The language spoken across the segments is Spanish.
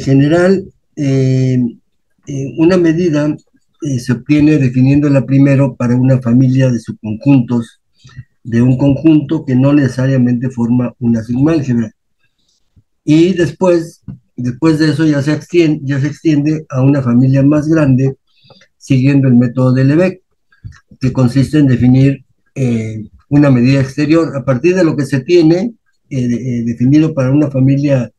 general, una medida se obtiene definiéndola primero para una familia de subconjuntos de un conjunto que no necesariamente forma una sigmálgebra. Y después de eso ya se extiende a una familia más grande siguiendo el método de Lebesgue, que consiste en definir una medida exterior a partir de lo que se tiene definido para una familia,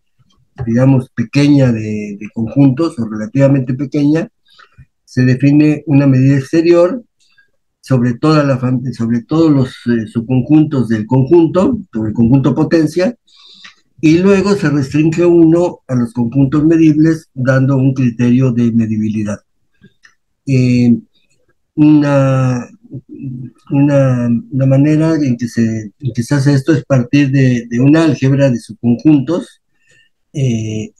digamos, pequeña de conjuntos o relativamente pequeña. Se define una medida exterior sobre todos los subconjuntos del conjunto, sobre el conjunto potencia, y luego se restringe uno a los conjuntos medibles dando un criterio de medibilidad. Eh, una, una manera en que se hace esto es partir de una álgebra de subconjuntos, y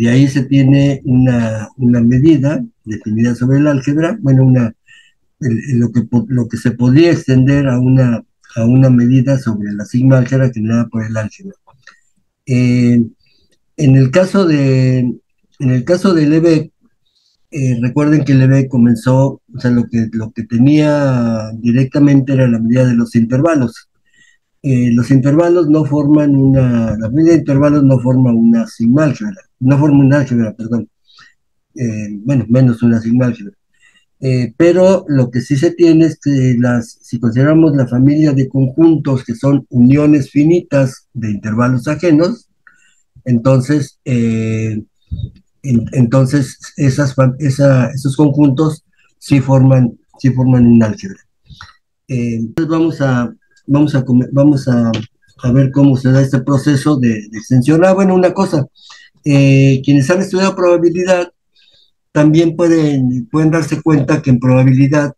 de ahí se tiene una medida definida sobre el álgebra, bueno, lo que se podría extender a una medida sobre la sigma álgebra generada por el álgebra. Eh, en el caso en el caso de Lebesgue, recuerden que Lebesgue comenzó, o sea, lo que tenía directamente era la medida de los intervalos. Los intervalos no forman la medida de intervalos no forma una sigma álgebra, no forma un álgebra, perdón, bueno, menos una sigma álgebra. Pero lo que sí se tiene es que si consideramos la familia de conjuntos que son uniones finitas de intervalos ajenos, entonces, esos conjuntos sí forman un álgebra. Entonces a ver cómo se da este proceso de extensión. Ah, bueno, una cosa, quienes han estudiado probabilidad también pueden darse cuenta que en probabilidad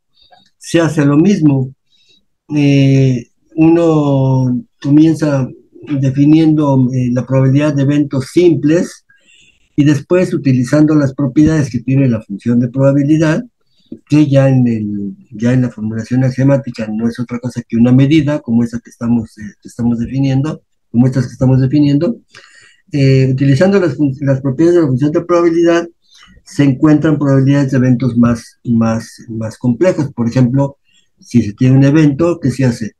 se hace lo mismo. Uno comienza definiendo la probabilidad de eventos simples y después utilizando las propiedades que tiene la función de probabilidad, que ya en la formulación axiomática no es otra cosa que una medida, como esa que estamos definiendo, como estas que estamos definiendo. Utilizando las propiedades de la función de probabilidad, se encuentran probabilidades de eventos más complejos. Por ejemplo, si se tiene un evento, ¿qué se hace?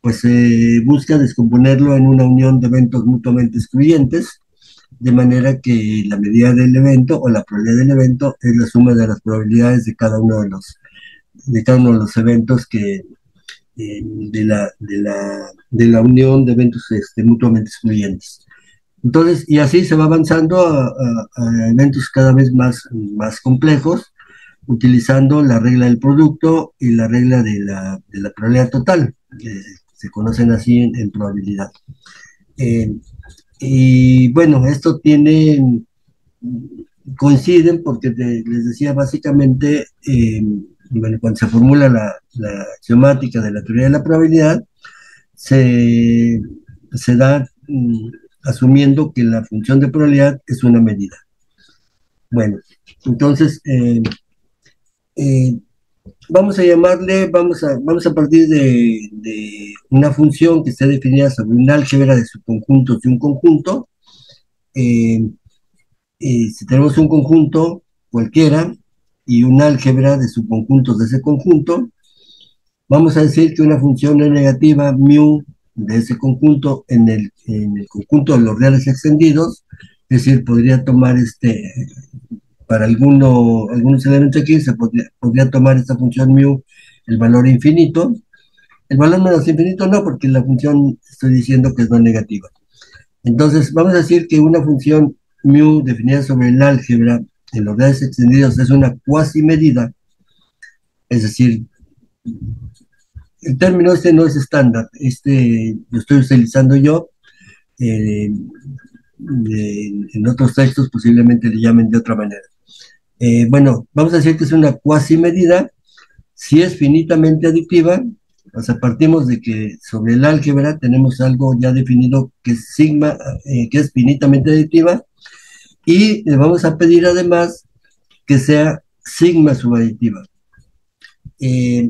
Pues se busca descomponerlo en una unión de eventos mutuamente excluyentes, de manera que la medida del evento o la probabilidad del evento es la suma de las probabilidades de cada uno de los eventos de la unión de eventos mutuamente excluyentes. Entonces, y así se va avanzando a eventos cada vez más complejos, utilizando la regla del producto y la regla de la probabilidad total, que se conocen así en probabilidad. Eh, y bueno, coinciden porque les decía básicamente, bueno, cuando se formula la axiomática de la teoría de la probabilidad, se, se da asumiendo que la función de probabilidad es una medida. Bueno, entonces, eh, vamos a partir de una función que esté definida sobre un álgebra de subconjuntos de un conjunto. Eh, si tenemos un conjunto cualquiera y un álgebra de subconjuntos de ese conjunto, vamos a decir que una función no negativa mu de ese conjunto en el conjunto de los reales extendidos, es decir, podría tomar para algunos elementos aquí, podría tomar esta función mu el valor infinito. El valor menos infinito no, porque la función estoy diciendo que es no negativa. Entonces, vamos a decir que una función mu definida sobre el álgebra en los reales extendidos es una cuasi medida, es decir, el término no es estándar, lo estoy utilizando yo, eh, en otros textos posiblemente le llamen de otra manera. Bueno, vamos a decir que es una cuasi medida, si es finitamente aditiva, o sea, partimos de que sobre el álgebra tenemos algo ya definido que es sigma, que es finitamente aditiva, y le vamos a pedir además que sea sigma subaditiva. Eh,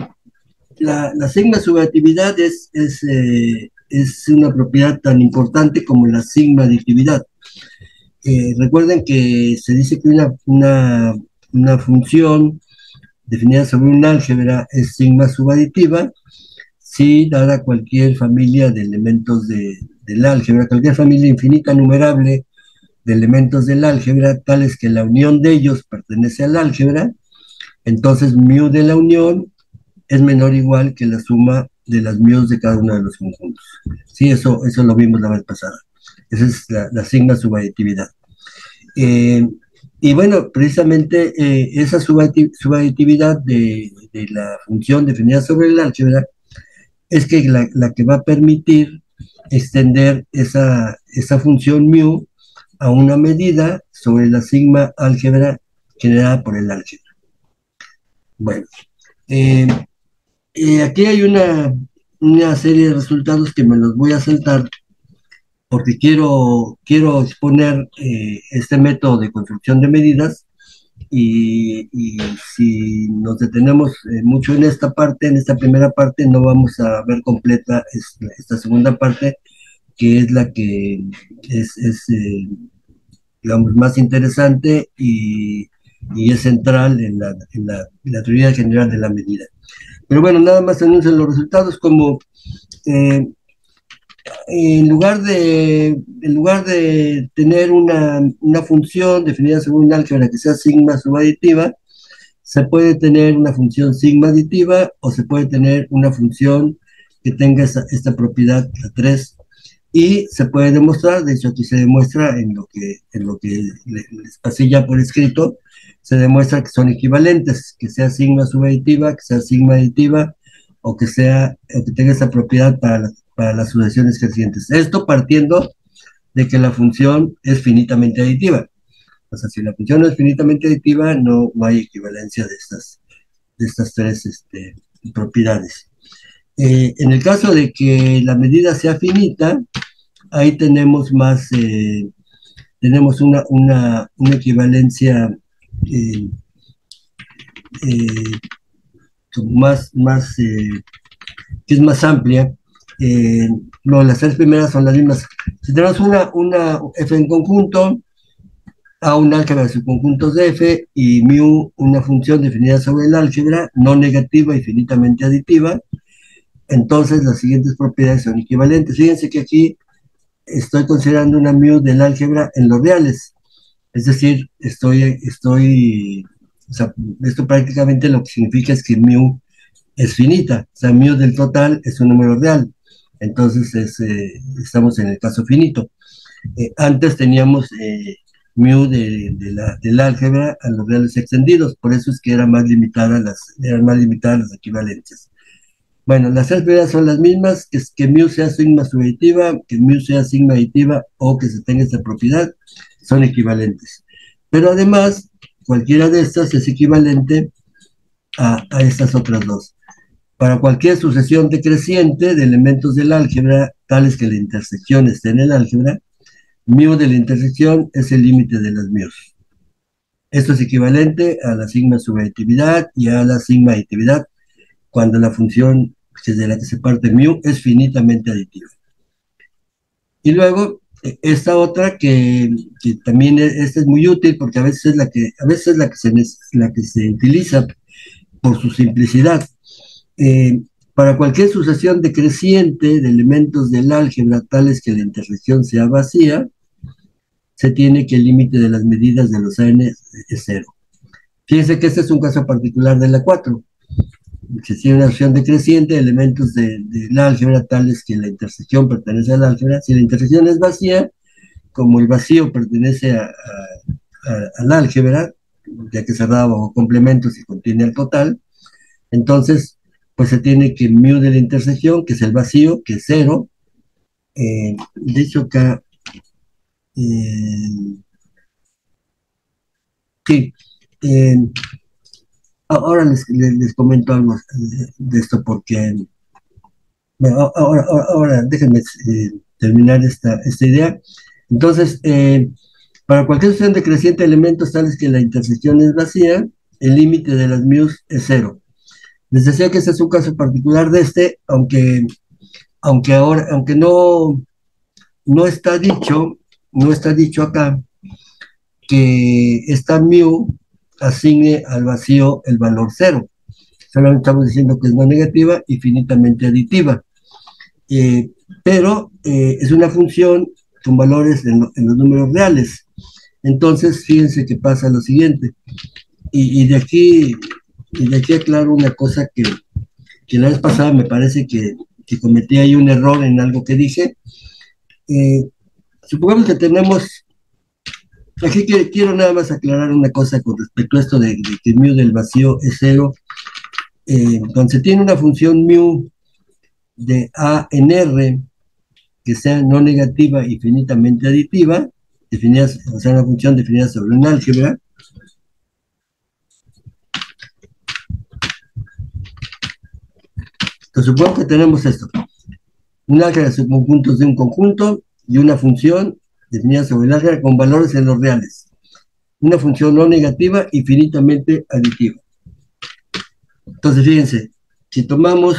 la sigma subjetividad es una propiedad tan importante como la sigma aditividad. Recuerden que se dice que una función definida sobre un álgebra es sigma subaditiva si dada cualquier familia de elementos del álgebra, cualquier familia infinita numerable de elementos del álgebra, tales que la unión de ellos pertenece al álgebra, entonces mu de la unión es menor o igual que la suma de las mu de cada uno de los conjuntos. Sí, eso lo vimos la vez pasada. Esa es la sigma subaditividad. Y bueno, precisamente esa subaditividad de la función definida sobre el álgebra es que la que va a permitir extender esa función mu a una medida sobre la sigma álgebra generada por el álgebra. Bueno, eh, aquí hay una serie de resultados que me los voy a saltar porque quiero exponer este método de construcción de medidas y si nos detenemos mucho en esta parte, en esta primera parte, no vamos a ver completa esta segunda parte, que es la que es digamos, más interesante y es central en la teoría general de la medida. Pero bueno, nada más anuncian los resultados como eh, en lugar de tener una función definida según un álgebra que sea sigma subaditiva, se puede tener una función sigma aditiva o se puede tener una función que tenga esta propiedad, la 3, y se puede demostrar, de hecho aquí se demuestra en lo que les pasé ya por escrito, se demuestra que son equivalentes, que sea sigma subaditiva, que sea sigma aditiva, o o que tenga esa propiedad para las sucesiones crecientes. Esto partiendo de que la función es finitamente aditiva. O sea, si la función no es finitamente aditiva, no hay equivalencia de estas tres propiedades. En el caso de que la medida sea finita, ahí tenemos una equivalencia eh, eh, que es más amplia. No, las tres primeras son las mismas. Si tenemos una f en conjunto, a un álgebra de subconjuntos de f y mu una función definida sobre el álgebra, no negativa y finitamente aditiva, entonces las siguientes propiedades son equivalentes. Fíjense que aquí estoy considerando una mu del álgebra en los reales. Es decir, o sea, esto prácticamente lo que significa es que mu es finita, o sea, mu del total es un número real. Entonces estamos en el caso finito. Antes teníamos mu del álgebra a los reales extendidos, por eso es que eran más limitadas las equivalencias. Bueno, las tres medidas son las mismas, que mu sea sigma subjetiva, que mu sea sigma aditiva o que se tenga esta propiedad, son equivalentes. Pero además, cualquiera de estas es equivalente a estas otras dos. Para cualquier sucesión decreciente de elementos del álgebra, tales que la intersección esté en el álgebra, mu de la intersección es el límite de las mios. Esto es equivalente a la sigma subjetividad y a la sigma aditividad cuando la función de la que se parte mu es finitamente aditiva. Y luego, esta otra que también esta es muy útil porque a veces es la que se utiliza por su simplicidad. Para cualquier sucesión decreciente de elementos del álgebra tales que la intersección sea vacía, se tiene que el límite de las medidas de los n es cero. Fíjense que este es un caso particular de la 4. Se tiene una sucesión decreciente de elementos del álgebra tales que la intersección pertenece al álgebra. Si la intersección es vacía, como el vacío pertenece al álgebra, ya que se da bajo complementos y contiene el total, entonces pues se tiene que mu de la intersección, que es el vacío, que es cero. De hecho acá sí, ahora les comento algo de esto porque, bueno, ahora déjenme terminar esta idea. Entonces, para cualquier sucesión decreciente de elementos tales que la intersección es vacía, el límite de las mius es cero. Les decía que este es un caso particular de aunque no está dicho acá, que esta mu asigne al vacío el valor cero. Solamente estamos diciendo que es no negativa y finitamente aditiva. Eh, pero es una función con valores en los números reales. Entonces, fíjense que pasa lo siguiente. Y de aquí aclaro una cosa que la vez pasada me parece que cometí ahí un error en algo que dije. Eh, Supongamos que tenemos, aquí quiero nada más aclarar una cosa con respecto a esto de que mu del vacío es cero. Cuando se tiene una función mu de A en R que sea no negativa y finitamente aditiva, definida, o sea, una función definida sobre un álgebra, entonces supongo que tenemos esto, un álgebra de subconjuntos de un conjunto y una función definida sobre el álgebra con valores en los reales. Una función no negativa y finitamente aditiva. Entonces, fíjense, si tomamos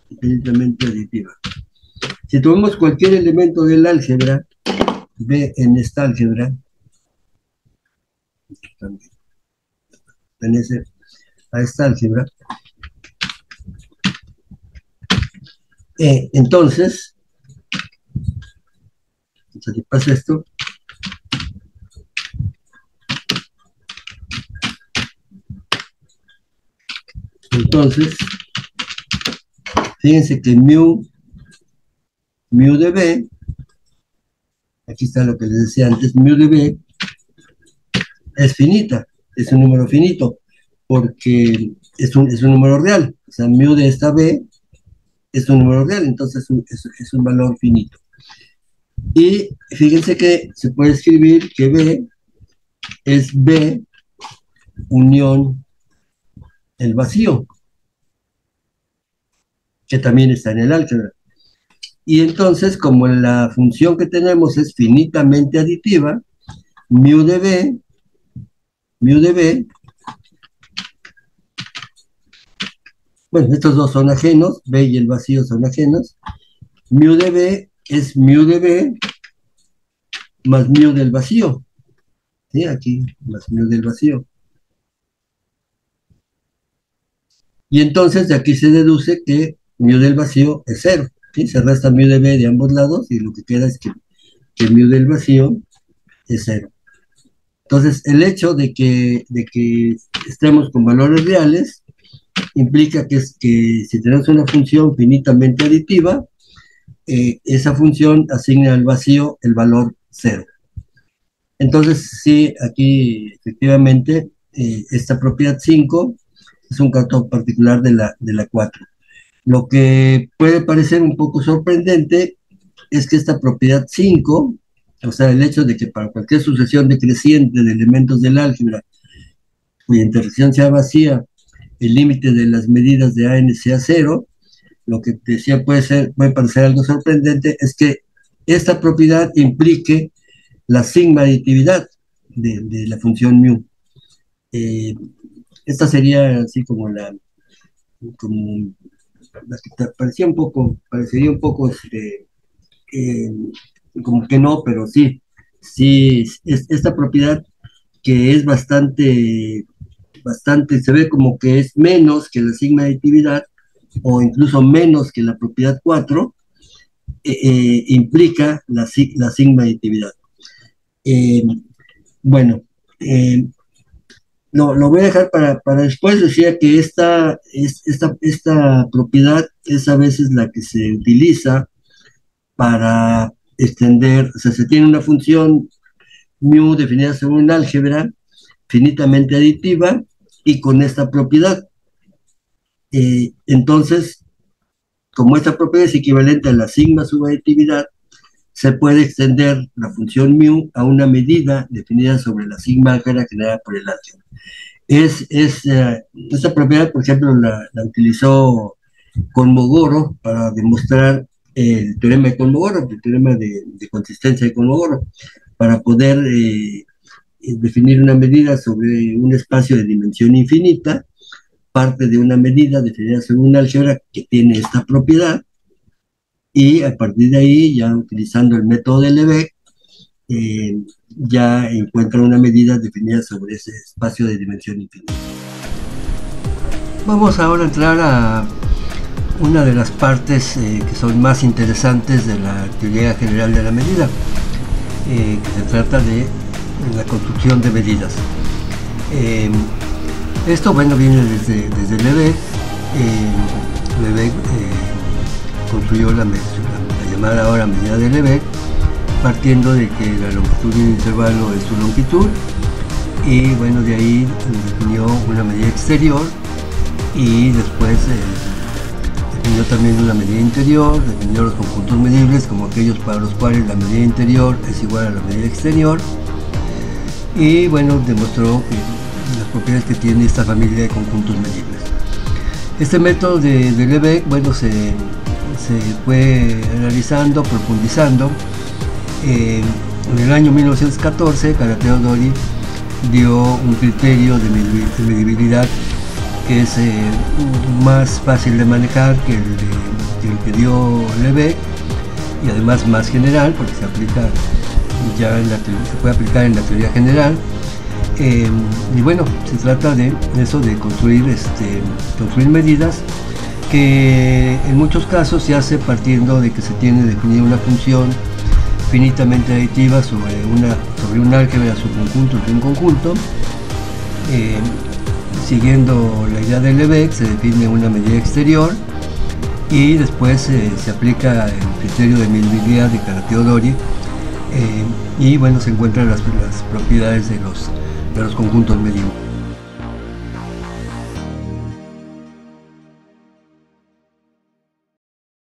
infinitamente aditiva, si tomamos cualquier elemento del álgebra, B en esta álgebra, pertenece a esta álgebra, entonces, si pasa esto, entonces, fíjense que mu de B, aquí está lo que les decía antes, mu de B es finita, es un número finito, porque es un número real, o sea, mu de esta B es un número real, entonces es un valor finito. Y fíjense que se puede escribir que B es B unión el vacío, que también está en el álgebra. Y entonces, como la función que tenemos es finitamente aditiva, mu de B, bueno, estos dos son ajenos, B y el vacío son ajenos, mu de B es mu de B más mu del vacío, ¿sí? Aquí, más mu del vacío. Y entonces de aquí se deduce que mu del vacío es cero, ¿sí? Se resta mu de B de ambos lados y lo que queda es que mu del vacío es cero. Entonces, el hecho de que estemos con valores reales implica que si tenemos una función finitamente aditiva, esa función asigna al vacío el valor cero. Entonces, sí, aquí efectivamente esta propiedad 5 es un caso particular de la 4. Lo que puede parecer un poco sorprendente es que esta propiedad 5, o sea, el hecho de que para cualquier sucesión decreciente de elementos del álgebra cuya intersección sea vacía, el límite de las medidas de AN sea cero, lo que decía puede parecer algo sorprendente es que esta propiedad implique la sigma aditividad de la función mu. Eh, Esta sería así como como la que parecería un poco eh, como que no, pero sí, sí, es esta propiedad que es bastante, se ve como que es menos que la sigma aditividad o incluso menos que la propiedad 4, implica la sigma aditividad. Eh, bueno, eh, lo voy a dejar para después. Decía que esta propiedad es a veces la que se utiliza para extender, o sea, se tiene una función mu definida según un álgebra finitamente aditiva y con esta propiedad. Entonces, como esta propiedad es equivalente a la sigma subaditividad, se puede extender la función mu a una medida definida sobre la sigma álgebra generada por el álgebra. Esta propiedad, por ejemplo, la utilizó Kolmogorov para demostrar el teorema de Kolmogorov, el teorema de consistencia de Kolmogorov, para poder definir una medida sobre un espacio de dimensión infinita, parte de una medida definida sobre un álgebra que tiene esta propiedad, y a partir de ahí, ya utilizando el método de Lebesgue, ya encuentra una medida definida sobre ese espacio de dimensión infinita. Vamos ahora a entrar a una de las partes que son más interesantes de la teoría general de la medida, que se trata de la construcción de medidas. Esto, bueno, viene desde Lebesgue. Lebesgue construyó la llamada ahora medida de Lebesgue, partiendo de que la longitud de un intervalo es su longitud, y bueno, de ahí definió una medida exterior, y después definió también una medida interior, definió los conjuntos medibles como aquellos para los cuales la medida interior es igual a la medida exterior, y bueno, demostró que las propiedades que tiene esta familia de conjuntos medibles. Este método de Lebesgue, bueno, se fue analizando, profundizando. En el año 1914, Karateodori dio un criterio de medibilidad que es más fácil de manejar que el que dio Lebesgue, y además más general, porque se aplica ya se puede aplicar en la teoría general. Y bueno, se trata de eso, de construir medidas que en muchos casos se hace partiendo de que se tiene definida una función finitamente aditiva sobre un álgebra de subconjuntos de un conjunto. Siguiendo la idea de Lebesgue, se define una medida exterior, y después se aplica el criterio de medibilidad de Karateodori, y bueno, se encuentran las propiedades de los conjuntos medibles.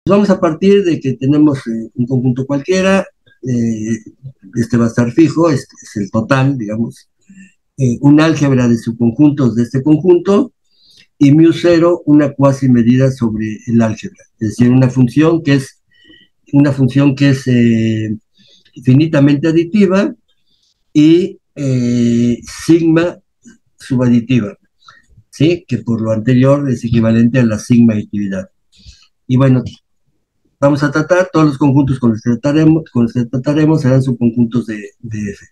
Vamos a partir de que tenemos un conjunto cualquiera, este va a estar fijo, es el total, digamos, un álgebra de subconjuntos de este conjunto, y μ0 una cuasi medida sobre el álgebra, es decir, una función que es finitamente aditiva, y sigma subaditiva, ¿sí? Que por lo anterior es equivalente a la sigma aditividad. Y bueno, vamos a tratar todos los conjuntos con los que trataremos serán subconjuntos de F.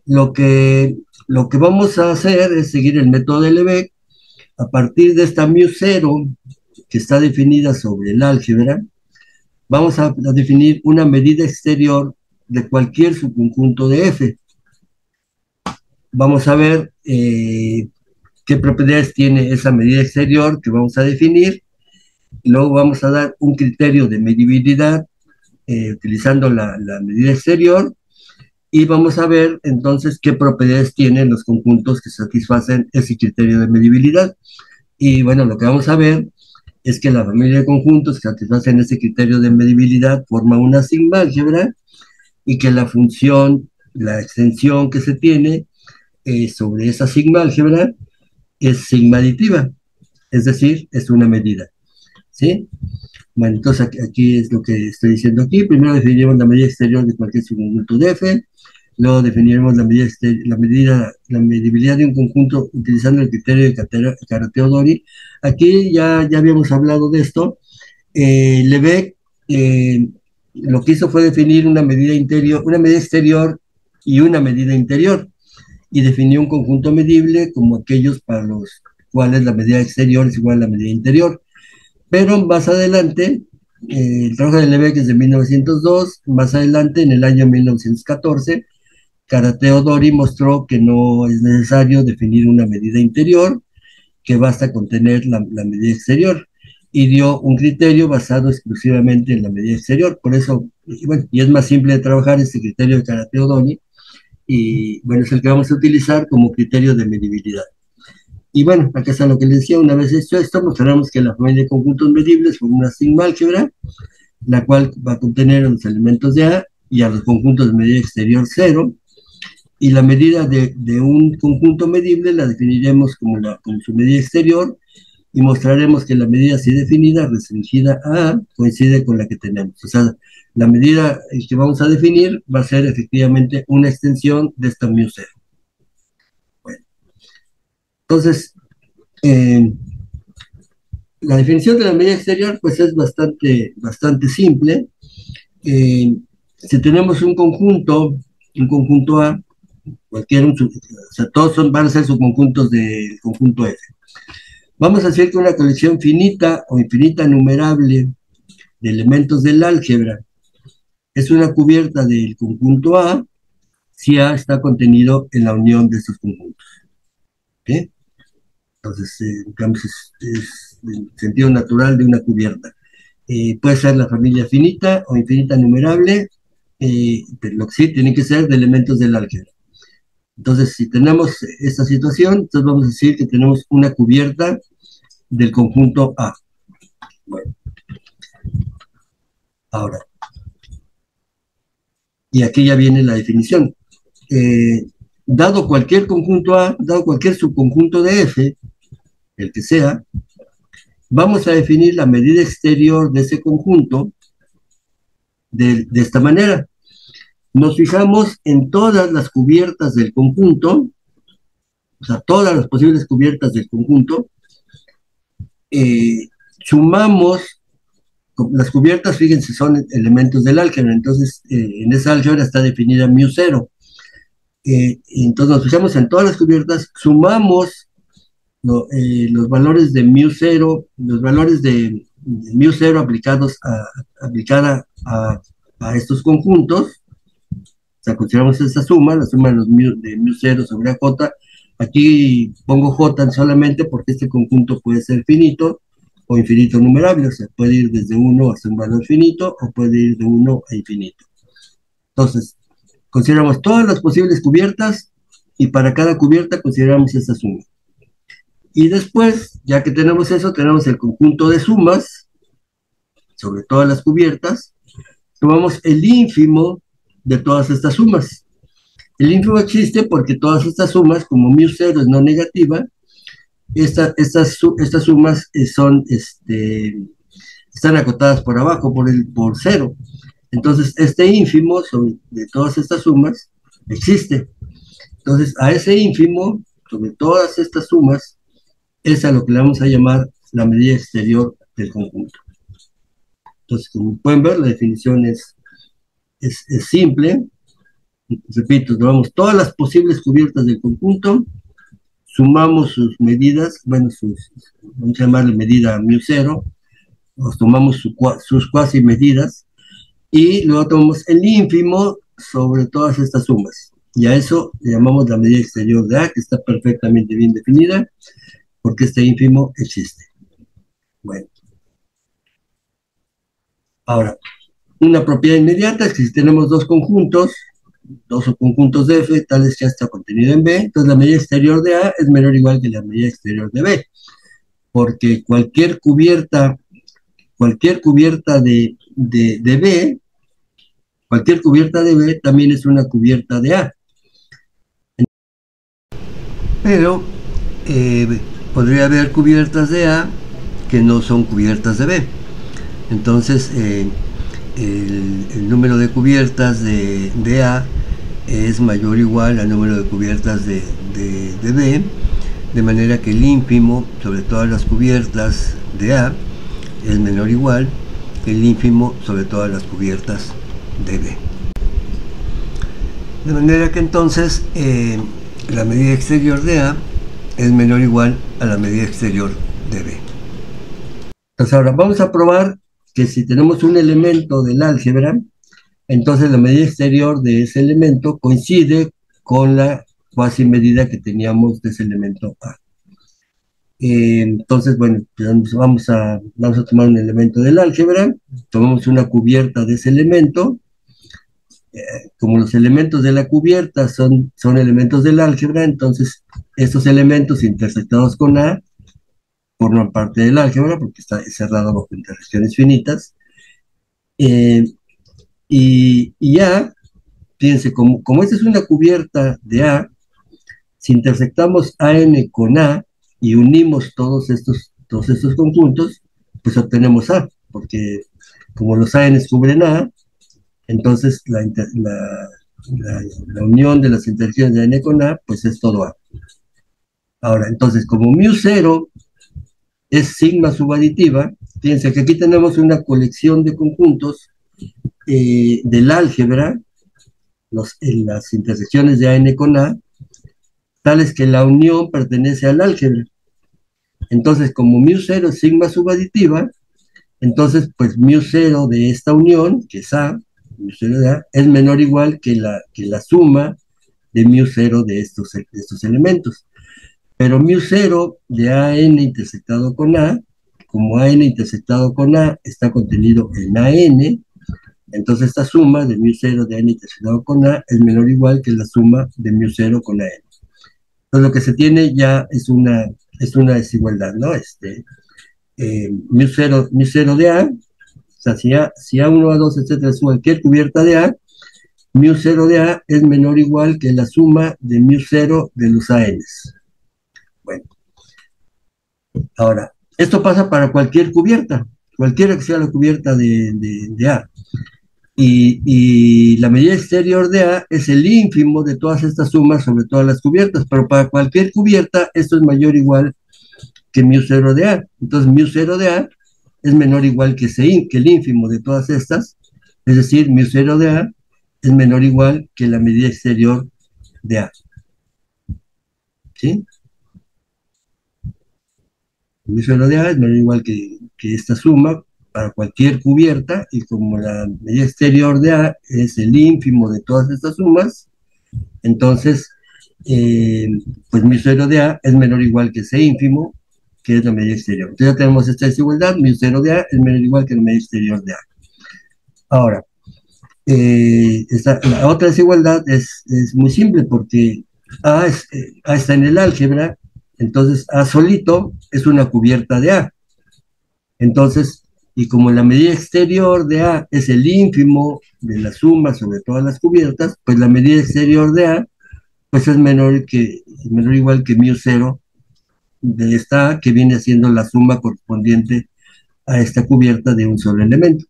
Lo que vamos a hacer es seguir el método de Lebesgue. A partir de esta μ0 que está definida sobre el álgebra, vamos a definir una medida exterior de cualquier subconjunto de F. Vamos a ver qué propiedades tiene esa medida exterior que vamos a definir, y luego vamos a dar un criterio de medibilidad utilizando la medida exterior, y vamos a ver entonces qué propiedades tienen los conjuntos que satisfacen ese criterio de medibilidad. Y bueno, lo que vamos a ver es que la familia de conjuntos que satisfacen ese criterio de medibilidad forma una sigma álgebra, y que la función, la extensión que se tiene sobre esa sigma álgebra es sigma aditiva, es decir, es una medida, ¿sí? Bueno, entonces aquí es lo que estoy diciendo aquí. Primero definiremos la medida exterior de cualquier subconjunto de F, luego definiremos la medibilidad de un conjunto utilizando el criterio de Karateodori. Aquí ya habíamos hablado de esto. Lebesgue lo que hizo fue definir una medida exterior y una medida interior, y definió un conjunto medible como aquellos para los cuales la medida exterior es igual a la medida interior. Pero más adelante, el trabajo de Lebesgue es de 1902, más adelante, en el año 1914, Karateodori mostró que no es necesario definir una medida interior, que basta con tener la medida exterior, y dio un criterio basado exclusivamente en la medida exterior. Por eso, bueno, y es más simple de trabajar este criterio de Karateodori, y bueno, es el que vamos a utilizar como criterio de medibilidad. Y bueno, acá está lo que les decía. Una vez hecho esto, mostraremos que la familia de conjuntos medibles forma una sigma álgebra, la cual va a contener a los elementos de A y a los conjuntos de medida exterior 0, y la medida de un conjunto medible la definiremos como su medida exterior, y mostraremos que la medida así definida, restringida a A, coincide con la que tenemos. O sea, la medida que vamos a definir va a ser efectivamente una extensión de esta μ0. Bueno, entonces, la definición de la medida exterior pues es bastante simple. Si tenemos un conjunto un conjunto A, cualquiera, o sea, todos van a ser subconjuntos del conjunto F. Vamos a decir que una colección finita o infinita numerable de elementos del álgebra es una cubierta del conjunto A si A está contenido en la unión de estos conjuntos. ¿Okay? Entonces, digamos, es el sentido natural de una cubierta. Puede ser la familia finita o infinita numerable, pero lo que sí tiene que ser de elementos del álgebra. Entonces, si tenemos esta situación, entonces vamos a decir que tenemos una cubierta del conjunto A. Bueno, ahora, y aquí ya viene la definición. Dado cualquier conjunto A, dado cualquier subconjunto de F, el que sea, vamos a definir la medida exterior de ese conjunto de esta manera. Nos fijamos en todas las cubiertas del conjunto, o sea, todas las posibles cubiertas del conjunto, sumamos las cubiertas, fíjense, son elementos del álgebra, entonces en esa álgebra está definida μ0. Entonces nos fijamos en todas las cubiertas, sumamos los valores de μ0, los valores de μ0 aplicados aplicada a estos conjuntos. O sea, consideramos esta suma, la suma de los de μ0 sobre j. Aquí pongo j solamente porque este conjunto puede ser finito o infinito numerable, o sea, puede ir desde 1 hasta un valor finito o puede ir de 1 a infinito. Entonces, consideramos todas las posibles cubiertas y para cada cubierta consideramos esta suma. Y después, ya que tenemos eso, tenemos el conjunto de sumas sobre todas las cubiertas, tomamos el ínfimo de todas estas sumas. El ínfimo existe porque todas estas sumas, como μ0 es no negativa, estas sumas están acotadas por abajo, por 0. Entonces, este ínfimo de todas estas sumas existe. Entonces, a ese ínfimo, sobre todas estas sumas, es a lo que le vamos a llamar la medida exterior del conjunto. Entonces, como pueden ver, la definición es simple. Repito, tomamos todas las posibles cubiertas del conjunto, sumamos sus medidas, bueno, vamos a llamarle medida μ0, nos tomamos sus cuasi medidas, y luego tomamos el ínfimo sobre todas estas sumas. Y a eso le llamamos la medida exterior de A, que está perfectamente bien definida, porque este ínfimo existe. Bueno. Ahora, una propiedad inmediata es que si tenemos dos conjuntos de F, tales que ya está contenido en B, entonces la medida exterior de A es menor o igual que la medida exterior de B, porque cualquier cubierta de B, cualquier cubierta de B también es una cubierta de A. Pero podría haber cubiertas de A que no son cubiertas de B. Entonces, el número de cubiertas de A es mayor o igual al número de cubiertas de B, de manera que el ínfimo sobre todas las cubiertas de A es menor o igual que el ínfimo sobre todas las cubiertas de B. De manera que entonces la medida exterior de A es menor o igual a la medida exterior de B. Entonces ahora vamos a probar que si tenemos un elemento del álgebra, entonces la medida exterior de ese elemento coincide con la cuasi medida que teníamos de ese elemento A. Entonces, bueno, vamos a tomar un elemento del álgebra, tomamos una cubierta de ese elemento. Como los elementos de la cubierta son elementos del álgebra, entonces estos elementos intersectados con A forman parte del álgebra porque está cerrado bajo intersecciones finitas. Y A, fíjense, como esta es una cubierta de A, si intersectamos AN con A y unimos todos estos conjuntos, pues obtenemos A, porque como los AN cubren A, entonces la unión de las intersecciones de AN con A, pues es todo A. Ahora, entonces, como μ0 es sigma subaditiva, fíjense que aquí tenemos una colección de conjuntos del álgebra las intersecciones de AN con A, tales que la unión pertenece al álgebra. Entonces, como μ0 es sigma subaditiva, entonces, pues μ0 de esta unión, que es A, μ0 de A, es menor o igual que la suma de μ0 de estos elementos. Pero μ0 de AN intersectado con A, como AN intersectado con A está contenido en AN, entonces esta suma de μ0 de AN intersectado con A es menor o igual que la suma de μ0 con AN. Entonces lo que se tiene ya es una desigualdad, ¿no? μ0 de A, o sea, si A1, A2, etcétera, es cualquier cubierta de A, μ0 de A es menor o igual que la suma de μ0 de los ANs. Bueno, ahora, esto pasa para cualquier cubierta, cualquiera que sea la cubierta de A. Y la medida exterior de A es el ínfimo de todas estas sumas sobre todas las cubiertas, pero para cualquier cubierta esto es mayor o igual que μ0 de A. Entonces μ0 de A es menor o igual que el ínfimo de todas estas, es decir, μ0 de A es menor o igual que la medida exterior de A. ¿Sí? μ0 de A es menor o igual que esta suma para cualquier cubierta, y como la medida exterior de A es el ínfimo de todas estas sumas, entonces, pues μ0 de A es menor o igual que ese ínfimo, que es la medida exterior. Entonces ya tenemos esta desigualdad, μ0 de A es menor o igual que la medida exterior de A. Ahora, la otra desigualdad es muy simple, porque A está en el álgebra, entonces A solito es una cubierta de A. Entonces, y como la medida exterior de A es el ínfimo de la suma sobre todas las cubiertas, pues la medida exterior de A pues es menor o igual que μ0 de esta A, que viene siendo la suma correspondiente a esta cubierta de un solo elemento.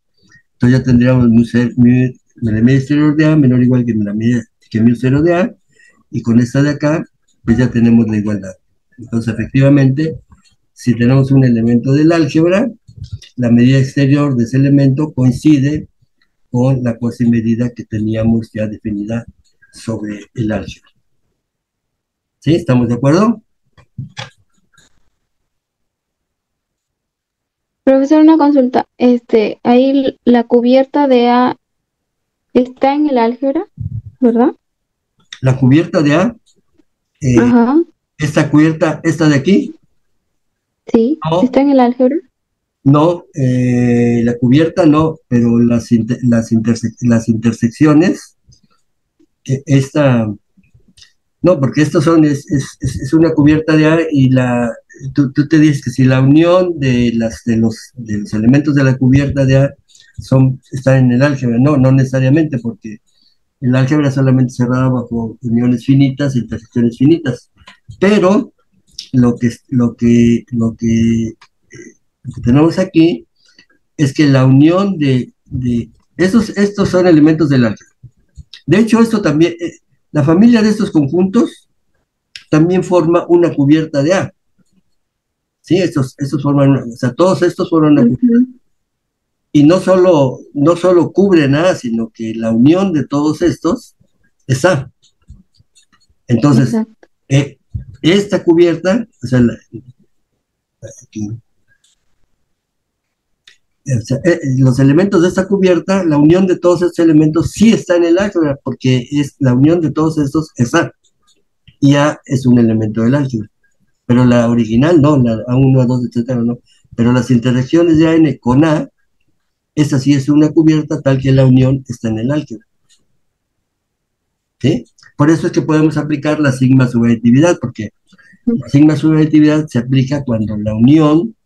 Entonces ya tendríamos la medida exterior de A menor o igual que μ0 de A, y con esta de acá, pues ya tenemos la igualdad. Entonces, efectivamente, si tenemos un elemento del álgebra, la medida exterior de ese elemento coincide con la cuasimedida que teníamos ya definida sobre el álgebra. ¿Sí? ¿Estamos de acuerdo? Profesor, una consulta. Ahí la cubierta de A está en el álgebra, ¿verdad? La cubierta de A, Ajá, esta cubierta, esta de aquí, sí, no, está en el álgebra. no, la cubierta no, pero las intersecciones, esta, no, porque estos es una cubierta de A, y tú te dices que si la unión de los elementos de la cubierta de A está en el álgebra. No, no necesariamente, porque el álgebra solamente se da bajo uniones finitas e intersecciones finitas. Pero lo que tenemos aquí es que la unión estos son elementos del álgebra. De hecho, esto también, la familia de estos conjuntos también forma una cubierta de A. ¿Sí? Estos forman, o sea, todos estos forman una cubierta. Ujú, Y no solo cubren A, sino que la unión de todos estos es A. Entonces, exacto. eh, esta cubierta, o sea, aquí, o sea, los elementos de esta cubierta, la unión de todos estos elementos sí está en el álgebra, porque la unión de todos estos es A, y A es un elemento del álgebra. Pero la original no, la A1, A2, etcétera, no. Pero las intersecciones de AN con A, esta sí es una cubierta tal que la unión está en el álgebra. ¿Sí? Por eso es que podemos aplicar la sigma subjetividad, porque la sigma subjetividad se aplica cuando la unión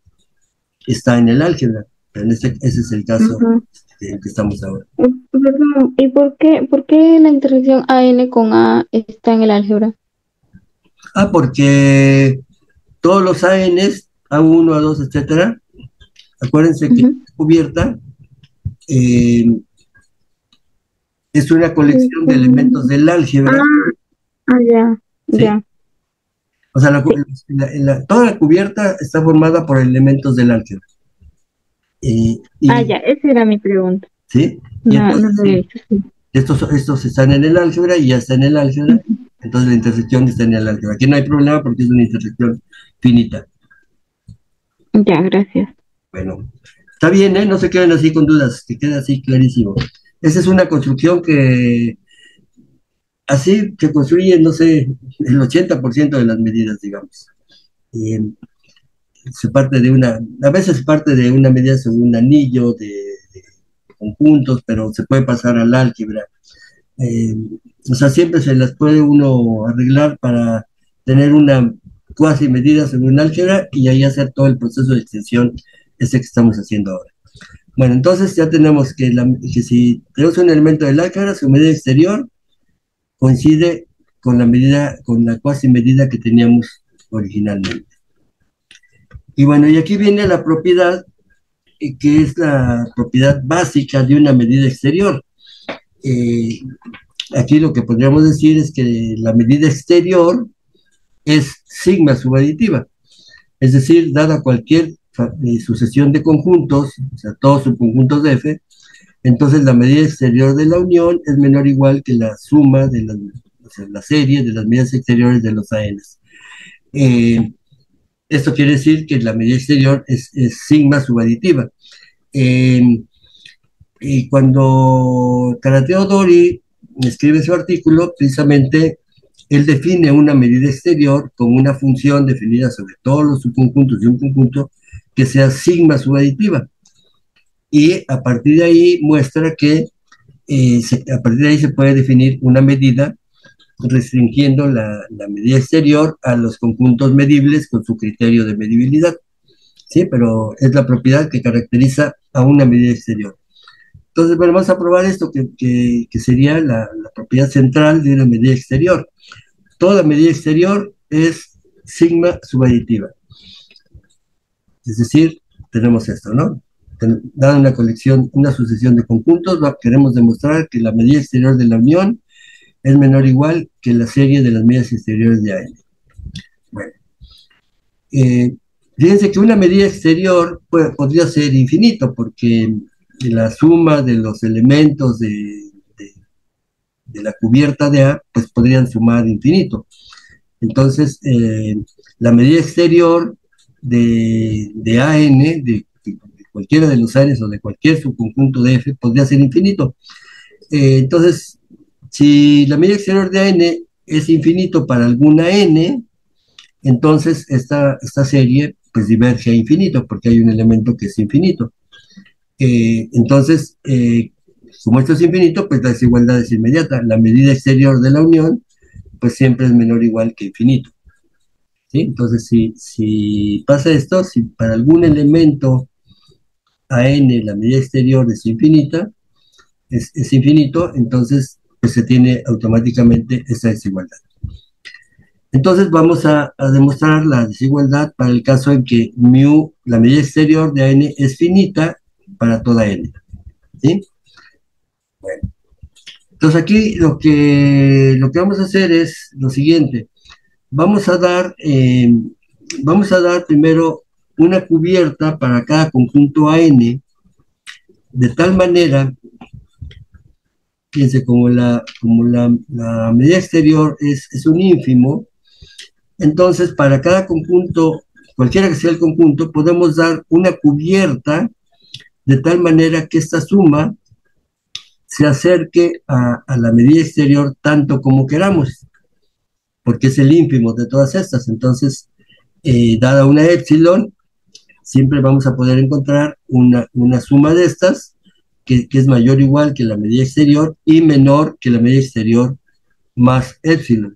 está en el álgebra. Pero ese es el caso Ujú. en que estamos ahora. Perdón, ¿y por qué la intersección AN con A está en el álgebra? Porque todos los ANs, A1, A2, etcétera, acuérdense que Ujú. la cubierta eh, es una colección de elementos del álgebra, Ah, ya, ¿sí? ya. O sea, Sí. toda la cubierta está formada por elementos del álgebra. Ya, esa era mi pregunta. ¿Sí? Y No, no entonces, lo he sí, hecho, sí. Estos están en el álgebra y ya está en el álgebra, entonces la intersección está en el álgebra. Aquí no hay problema porque es una intersección finita. Ya, gracias. Bueno, está bien, ¿eh? No se queden así con dudas, que quede así clarísimo. Esa es una construcción que así se construye, no sé, el 80% de las medidas, digamos. Y se parte de a veces se parte de una medida sobre un anillo de conjuntos, pero se puede pasar al álgebra. Eh, o sea, siempre se las puede uno arreglar para tener una cuasi medida sobre un álgebra y ahí hacer todo el proceso de extensión ese que estamos haciendo ahora. Bueno, entonces ya tenemos que si tenemos un elemento del álgebra, su medida exterior coincide con la medida, con la cuasi medida que teníamos originalmente. Y bueno, y aquí viene la propiedad, que es la propiedad básica de una medida exterior. Eh, Aquí lo que podríamos decir es que la medida exterior es sigma subaditiva, es decir, dada cualquier sucesión de conjuntos, o sea, todos subconjuntos de F, entonces la medida exterior de la unión es menor o igual que la suma de o sea, la serie de las medidas exteriores de los ANs. Eh, Esto quiere decir que la medida exterior es sigma subaditiva. Eh, y cuando Carateo Dori escribe su artículo, precisamente él define una medida exterior como una función definida sobre todos los subconjuntos de un conjunto que sea sigma subaditiva. Y a partir de ahí muestra que a partir de ahí se puede definir una medida restringiendo la medida exterior a los conjuntos medibles con su criterio de medibilidad. ¿Sí? Pero es la propiedad que caracteriza a una medida exterior. Entonces, bueno, vamos a probar esto que sería la propiedad central de una medida exterior. Toda medida exterior es sigma subaditiva. Es decir, tenemos esto, ¿no? Dada una colección, una sucesión de conjuntos, queremos demostrar que la medida exterior de la unión es menor o igual que la serie de las medidas exteriores de AN. Bueno, eh, fíjense que una medida exterior podría ser infinito, porque la suma de los elementos de la cubierta de A, pues podrían sumar infinito. Entonces, la medida exterior de AN, de cualquiera de los ANs o de cualquier subconjunto de F, podría ser infinito. Entonces, si la medida exterior de AN es infinito para alguna N, entonces esta serie pues diverge a infinito, porque hay un elemento que es infinito. Entonces, como esto es infinito, pues la desigualdad es inmediata. La medida exterior de la unión, pues siempre es menor o igual que infinito. ¿Sí? Entonces, si pasa esto, si para algún elemento a n la medida exterior es infinita, es infinito, entonces pues se tiene automáticamente esa desigualdad. Entonces vamos a demostrar la desigualdad para el caso en que mu, la medida exterior de n, es finita para toda n. ¿Sí? Bueno, entonces aquí lo que vamos a hacer es lo siguiente. Vamos a dar primero una cubierta para cada conjunto AN, de tal manera, fíjense, la medida exterior es un ínfimo, entonces para cada conjunto, cualquiera que sea el conjunto, podemos dar una cubierta de tal manera que esta suma se acerque a la medida exterior tanto como queramos, porque es el ínfimo de todas estas. Entonces, dada una épsilon, siempre vamos a poder encontrar una suma de estas que es mayor o igual que la medida exterior y menor que la medida exterior más épsilon.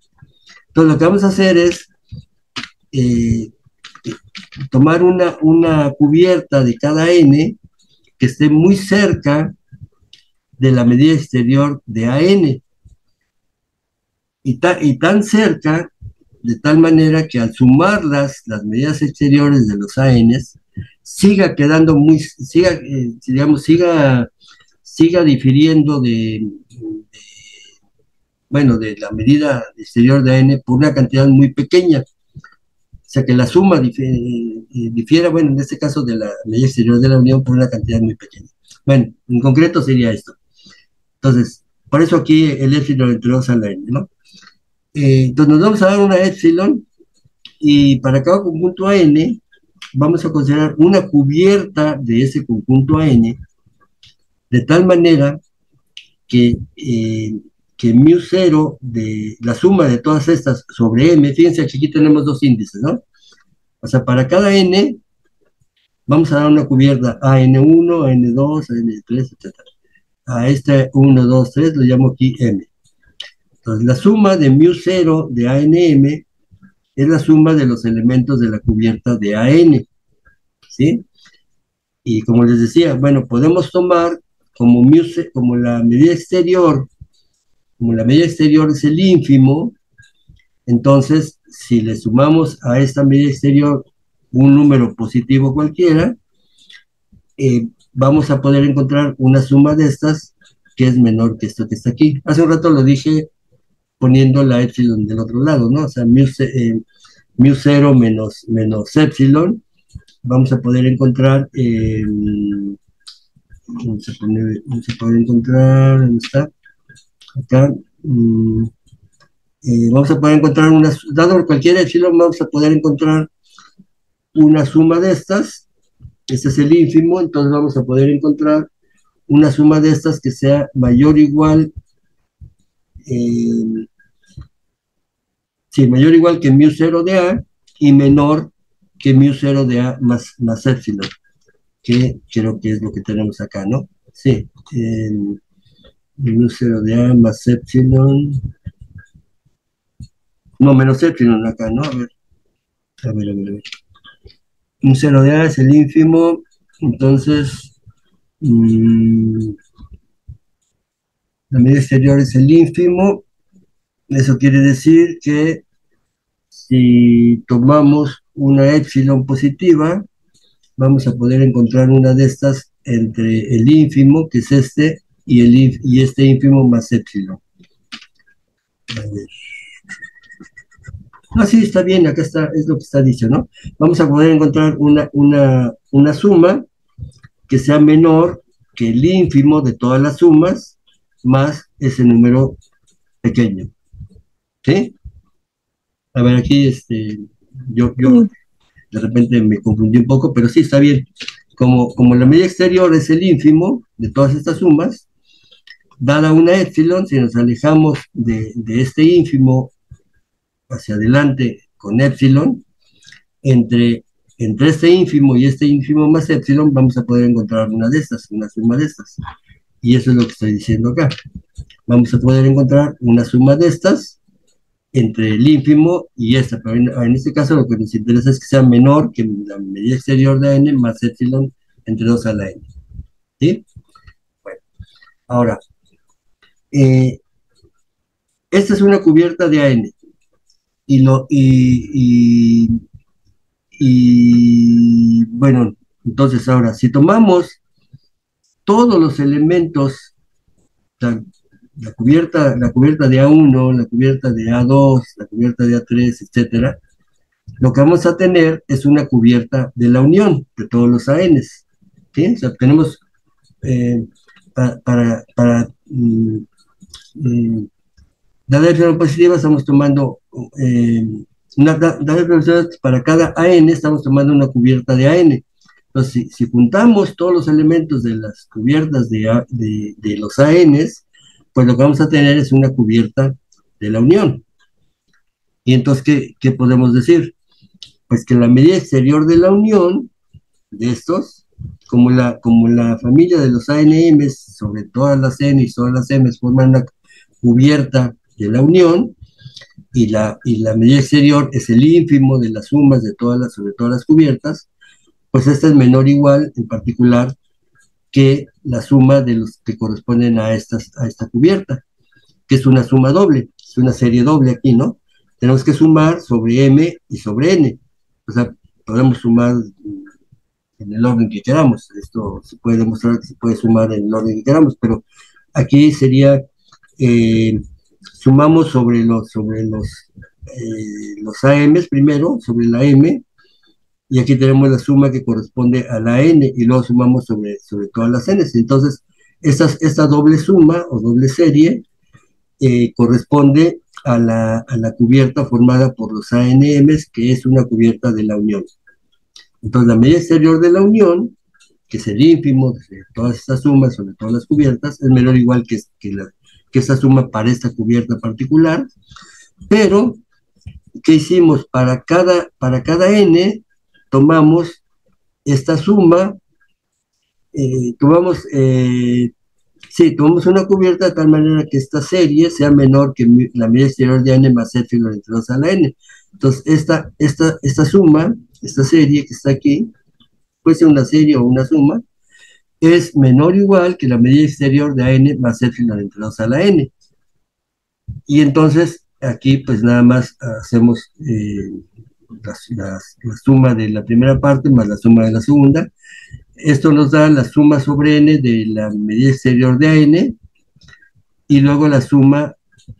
Entonces, lo que vamos a hacer es tomar una cubierta de cada n que esté muy cerca de la medida exterior de AN. Y tan cerca, de tal manera que al sumar las medidas exteriores de los ANs, siga quedando digamos, siga difiriendo bueno, de la medida exterior de AN por una cantidad muy pequeña. O sea, que la suma difiera, bueno, en este caso de la medida exterior de la unión por una cantidad muy pequeña. Bueno, en concreto sería esto. Entonces, Por eso aquí el épsilon entre 2 a la n, ¿no? Entonces nos vamos a dar una épsilon y para cada conjunto AN vamos a considerar una cubierta de ese conjunto AN de tal manera que mu cero de la suma de todas estas sobre m, fíjense aquí tenemos dos índices, ¿no? O sea, para cada n vamos a dar una cubierta a n1, a n2, a n3, etc. A este 1, 2, 3 lo llamo aquí m. Entonces, la suma de mu cero de ANM es la suma de los elementos de la cubierta de AN, ¿sí? Y como les decía, bueno, podemos tomar como, como la medida exterior, como la medida exterior es el ínfimo, entonces si le sumamos a esta medida exterior un número positivo cualquiera, vamos a poder encontrar una suma de estas que es menor que esto que está aquí. Hace un rato lo dije poniendo la epsilon del otro lado, ¿no? O sea, mu 0 menos epsilon, vamos a poder encontrar, vamos a poder encontrar, ¿dónde está? Acá, vamos a poder encontrar dado cualquier epsilon, vamos a poder encontrar una suma de estas, este es el ínfimo, entonces vamos a poder encontrar una suma de estas que sea mayor o igual, sí, mayor o igual que mu 0 de A y menor que mu 0 de A más epsilon, que creo que es lo que tenemos acá, ¿no? Sí, mu 0 de A más epsilon, no, menos epsilon acá, ¿no? A ver. Un 0 de A es el ínfimo, entonces la medida exterior es el ínfimo, eso quiere decir que si tomamos una épsilon positiva, vamos a poder encontrar una de estas entre el ínfimo, que es este, y este ínfimo más épsilon. A ver. Ah, sí, está bien, acá está, es lo que está dicho, ¿no? Vamos a poder encontrar una suma que sea menor que el ínfimo de todas las sumas más ese número pequeño. ¿Sí? A ver, aquí yo de repente me confundí un poco, pero sí está bien. Como la medida exterior es el ínfimo de todas estas sumas, dada una epsilon, si nos alejamos de este ínfimo hacia adelante con epsilon, entre este ínfimo y este ínfimo más epsilon, vamos a poder encontrar una de estas, una suma de estas. Y eso es lo que estoy diciendo acá. Vamos a poder encontrar una suma de estas entre el ínfimo y esta, pero en este caso lo que nos interesa es que sea menor que la medida exterior de n más epsilon entre 2 a la n. ¿Sí? Bueno, ahora, esta es una cubierta de AN y bueno, entonces ahora, si tomamos todos los elementos, la cubierta de A1, la cubierta de A2, la cubierta de A3, etcétera, lo que vamos a tener es una cubierta de la unión de todos los ANs. ¿Sí? O sea, tenemos para dada epsilon positiva estamos tomando dada epsilon para cada AN estamos tomando una cubierta de AN. Entonces, si juntamos todos los elementos de las cubiertas de los ANs, pues lo que vamos a tener es una cubierta de la unión. Y entonces, ¿qué podemos decir? Pues que la medida exterior de la unión de estos, como la familia de los ANMs sobre todas las N y todas las M forman una cubierta de la unión, y la medida exterior es el ínfimo de las sumas de sobre todas las cubiertas, pues esta es menor o igual en particular que la suma de los que corresponden a esta cubierta, que es una suma doble, es una serie doble aquí, ¿no? Tenemos que sumar sobre M y sobre N. O sea, podemos sumar en el orden que queramos. Esto se puede demostrar que se puede sumar en el orden que queramos, pero aquí sería, sumamos sobre los AMs primero, sobre la M, y aquí tenemos la suma que corresponde a la N, y luego sumamos sobre todas las Ns. Entonces, Esta doble suma o doble serie corresponde a la cubierta formada por los ANMs, que es una cubierta de la unión. Entonces, la medida exterior de la unión, que es el ínfimo de todas estas sumas sobre todas las cubiertas, es menor o igual que esta suma para esta cubierta particular, pero, ¿qué hicimos? Para cada n, tomamos esta suma, tomamos una cubierta de tal manera que esta serie sea menor que la medida exterior de n más epsilon entre 2 a la n. Entonces, esta suma, esta serie que está aquí, puede ser una serie o una suma, es menor o igual que la medida exterior de n más epsilon entre 2 a la n. Y entonces, aquí pues nada más hacemos la suma de la primera parte más la suma de la segunda. Esto nos da la suma sobre n de la medida exterior de n y luego la suma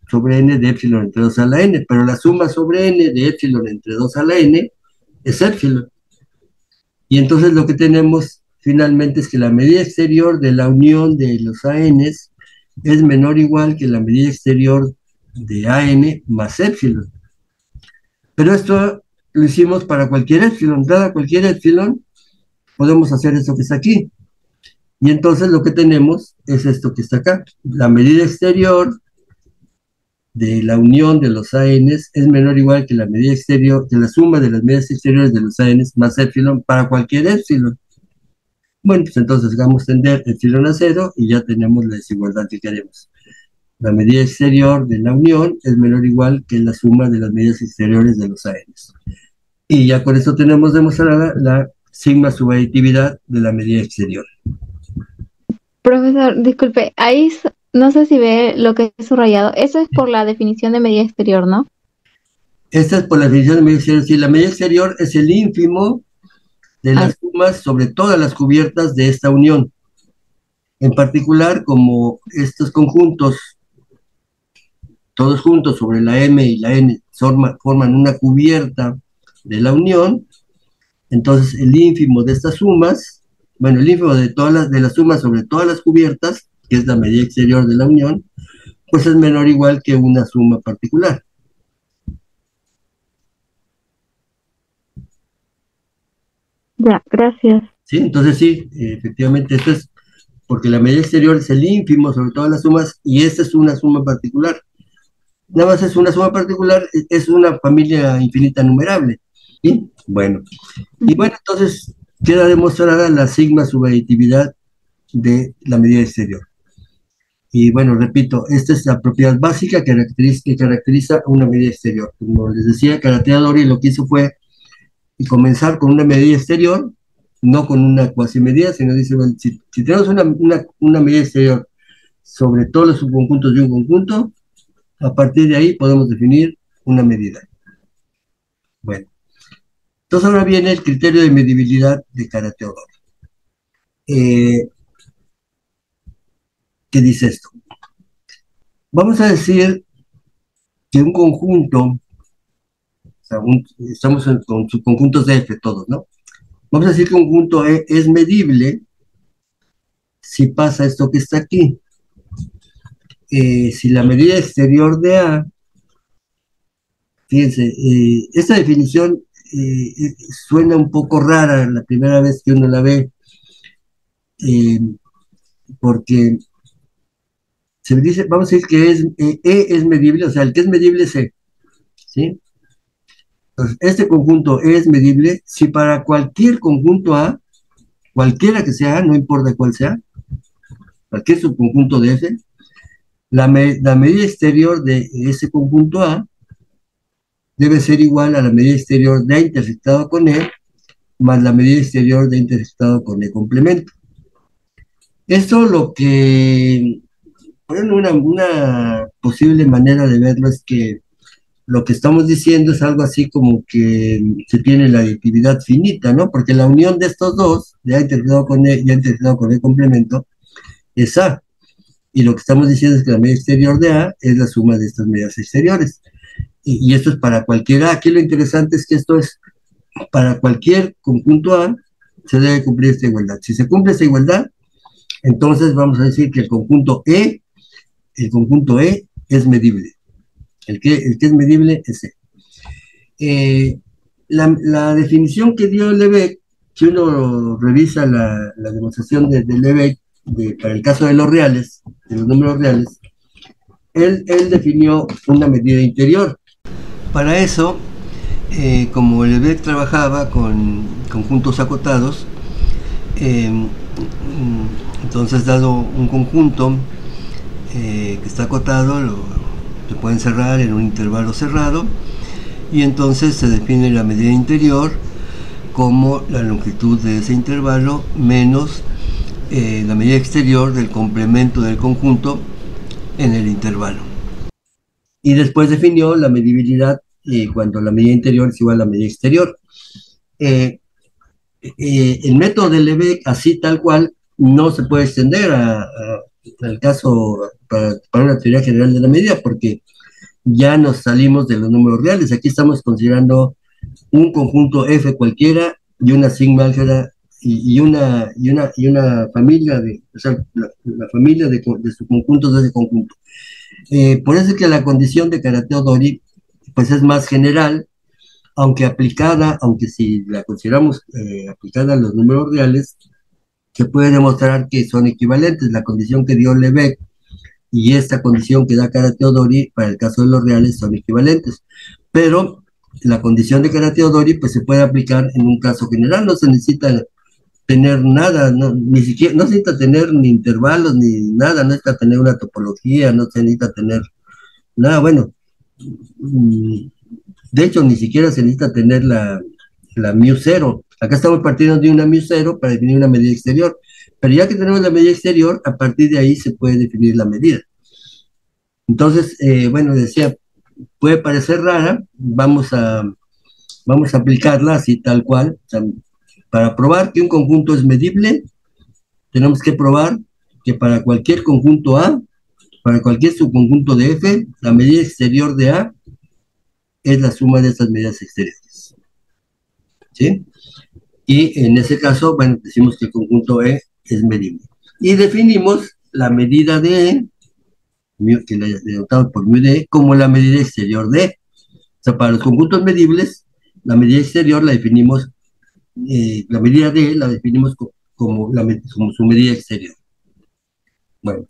sobre n de epsilon entre 2 a la n, pero la suma sobre n de epsilon entre 2 a la n es epsilon. Y entonces lo que tenemos finalmente es que la medida exterior de la unión de los ANs es menor o igual que la medida exterior de AN más epsilon. Pero esto lo hicimos para cualquier epsilon. Dada cualquier epsilon, podemos hacer esto que está aquí. Y entonces lo que tenemos es esto que está acá. La medida exterior de la unión de los ANs es menor o igual que la medida exterior, que la suma de las medidas exteriores de los ANs más epsilon para cualquier epsilon. Bueno, pues entonces hagamos tender epsilon a 0 y ya tenemos la desigualdad que queremos. La medida exterior de la unión es menor o igual que la suma de las medidas exteriores de los ANs. Y ya con esto tenemos demostrada la sigma subaditividad de la medida exterior. Profesor, disculpe, ahí no sé si ve lo que es subrayado. Eso es por la definición de medida exterior, ¿no? Esta es por la definición de medida exterior. Sí, la medida exterior es el ínfimo de las sumas sobre todas las cubiertas de esta unión. En particular, como estos conjuntos, todos juntos sobre la M y la N, forman una cubierta de la unión, entonces el ínfimo de estas sumas, bueno, el ínfimo de las sumas sobre todas las cubiertas, que es la medida exterior de la unión, pues es menor o igual que una suma particular. Ya, gracias. ¿Sí? Entonces sí, efectivamente, esto es porque la medida exterior es el ínfimo sobre todas las sumas y esta es una suma particular. Nada más es una suma particular, es una familia infinita numerable. ¿Sí? Bueno, y bueno, entonces queda demostrada la sigma subaditividad de la medida exterior. Y bueno, repito, esta es la propiedad básica que caracteriza una medida exterior. Como les decía, Karateadori lo que hizo fue comenzar con una medida exterior, no con una cuasimedida, sino dice, bueno, si tenemos una medida exterior sobre todos los subconjuntos de un conjunto, a partir de ahí podemos definir una medida. Bueno, entonces ahora viene el criterio de medibilidad de Karateadori. ¿Qué dice esto? Vamos a decir que un conjunto, o sea, estamos con subconjuntos de F todos, ¿no? Vamos a decir que un conjunto E es medible si pasa esto que está aquí. Si la medida exterior de A, fíjense, esta definición suena un poco rara la primera vez que uno la ve, porque se dice, vamos a decir que E es medible, o sea, el que es medible es E, ¿sí? Entonces, este conjunto E es medible si para cualquier conjunto A, cualquiera que sea, no importa cuál sea, cualquier subconjunto de F, la medida exterior de ese conjunto A debe ser igual a la medida exterior de A intersectado con E más la medida exterior de A intersectado con E complemento. Esto lo que, bueno, una posible manera de verlo es que lo que estamos diciendo es algo así como que se tiene la aditividad finita, ¿no? Porque la unión de estos dos, de A intersectado con E y A intersectado con E complemento, es A. Y lo que estamos diciendo es que la medida exterior de A es la suma de estas medidas exteriores. Y esto es para cualquier A. Aquí lo interesante es que esto es para cualquier conjunto A, se debe cumplir esta igualdad. Si se cumple esta igualdad, Entonces vamos a decir que el conjunto E es medible. El que es medible es E. Eh, la definición que dio Lebesgue, si uno revisa la demostración de Lebesgue para el caso de los reales, de los números reales, él definió una medida interior. Para eso, como Lebesgue trabajaba con conjuntos acotados, entonces dado un conjunto que está acotado, se puede encerrar en un intervalo cerrado, y entonces se define la medida interior como la longitud de ese intervalo menos la medida exterior del complemento del conjunto en el intervalo. Y después definió la medibilidad cuando la medida interior es igual a la medida exterior. Eh, el método de Lebesgue, así tal cual, no se puede extender al caso para una teoría general de la medida, porque ya nos salimos de los números reales. Aquí estamos considerando un conjunto F cualquiera y una sigma álgebra y una familia o sea, la familia de subconjuntos de ese conjunto. Por eso es que la condición de Karateodori pues es más general, aunque si la consideramos aplicada a los números reales, se puede demostrar que son equivalentes. La condición que dio Lebesgue y esta condición que da Karateodori para el caso de los reales son equivalentes. Pero la condición de Karateodori pues se puede aplicar en un caso general, no se necesita tener nada, no, ni siquiera, no se necesita tener ni intervalos ni nada, no se necesita tener una topología, no se necesita tener nada, bueno, de hecho ni siquiera se necesita tener la μ0. Acá estamos partiendo de una μ0 para definir una medida exterior, pero ya que tenemos la medida exterior, a partir de ahí se puede definir la medida. Entonces, bueno, decía, puede parecer rara, vamos a aplicarla así tal cual. O sea, para probar que un conjunto es medible, tenemos que probar que para cualquier conjunto A, para cualquier subconjunto de F, la medida exterior de A es la suma de estas medidas exteriores. ¿Sí? Y en ese caso, bueno, decimos que el conjunto E es medible. Y definimos la medida de E, que la denotamos por mu de E, como la medida exterior de E. O sea, para los conjuntos medibles, la medida exterior la definimos, la medida de E la definimos como su medida exterior. Bueno,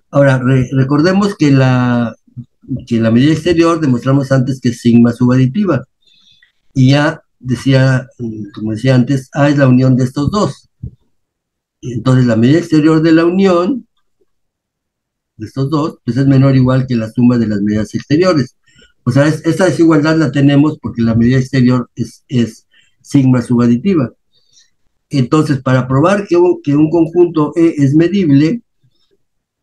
ahora recordemos que la medida exterior demostramos antes que es sigma subaditiva. Y A decía, como decía antes, A es la unión de estos dos. Entonces la medida exterior de la unión de estos dos, pues es menor o igual que la suma de las medidas exteriores. O sea, esta desigualdad la tenemos porque la medida exterior es sigma subaditiva. Entonces, para probar que un conjunto E es medible,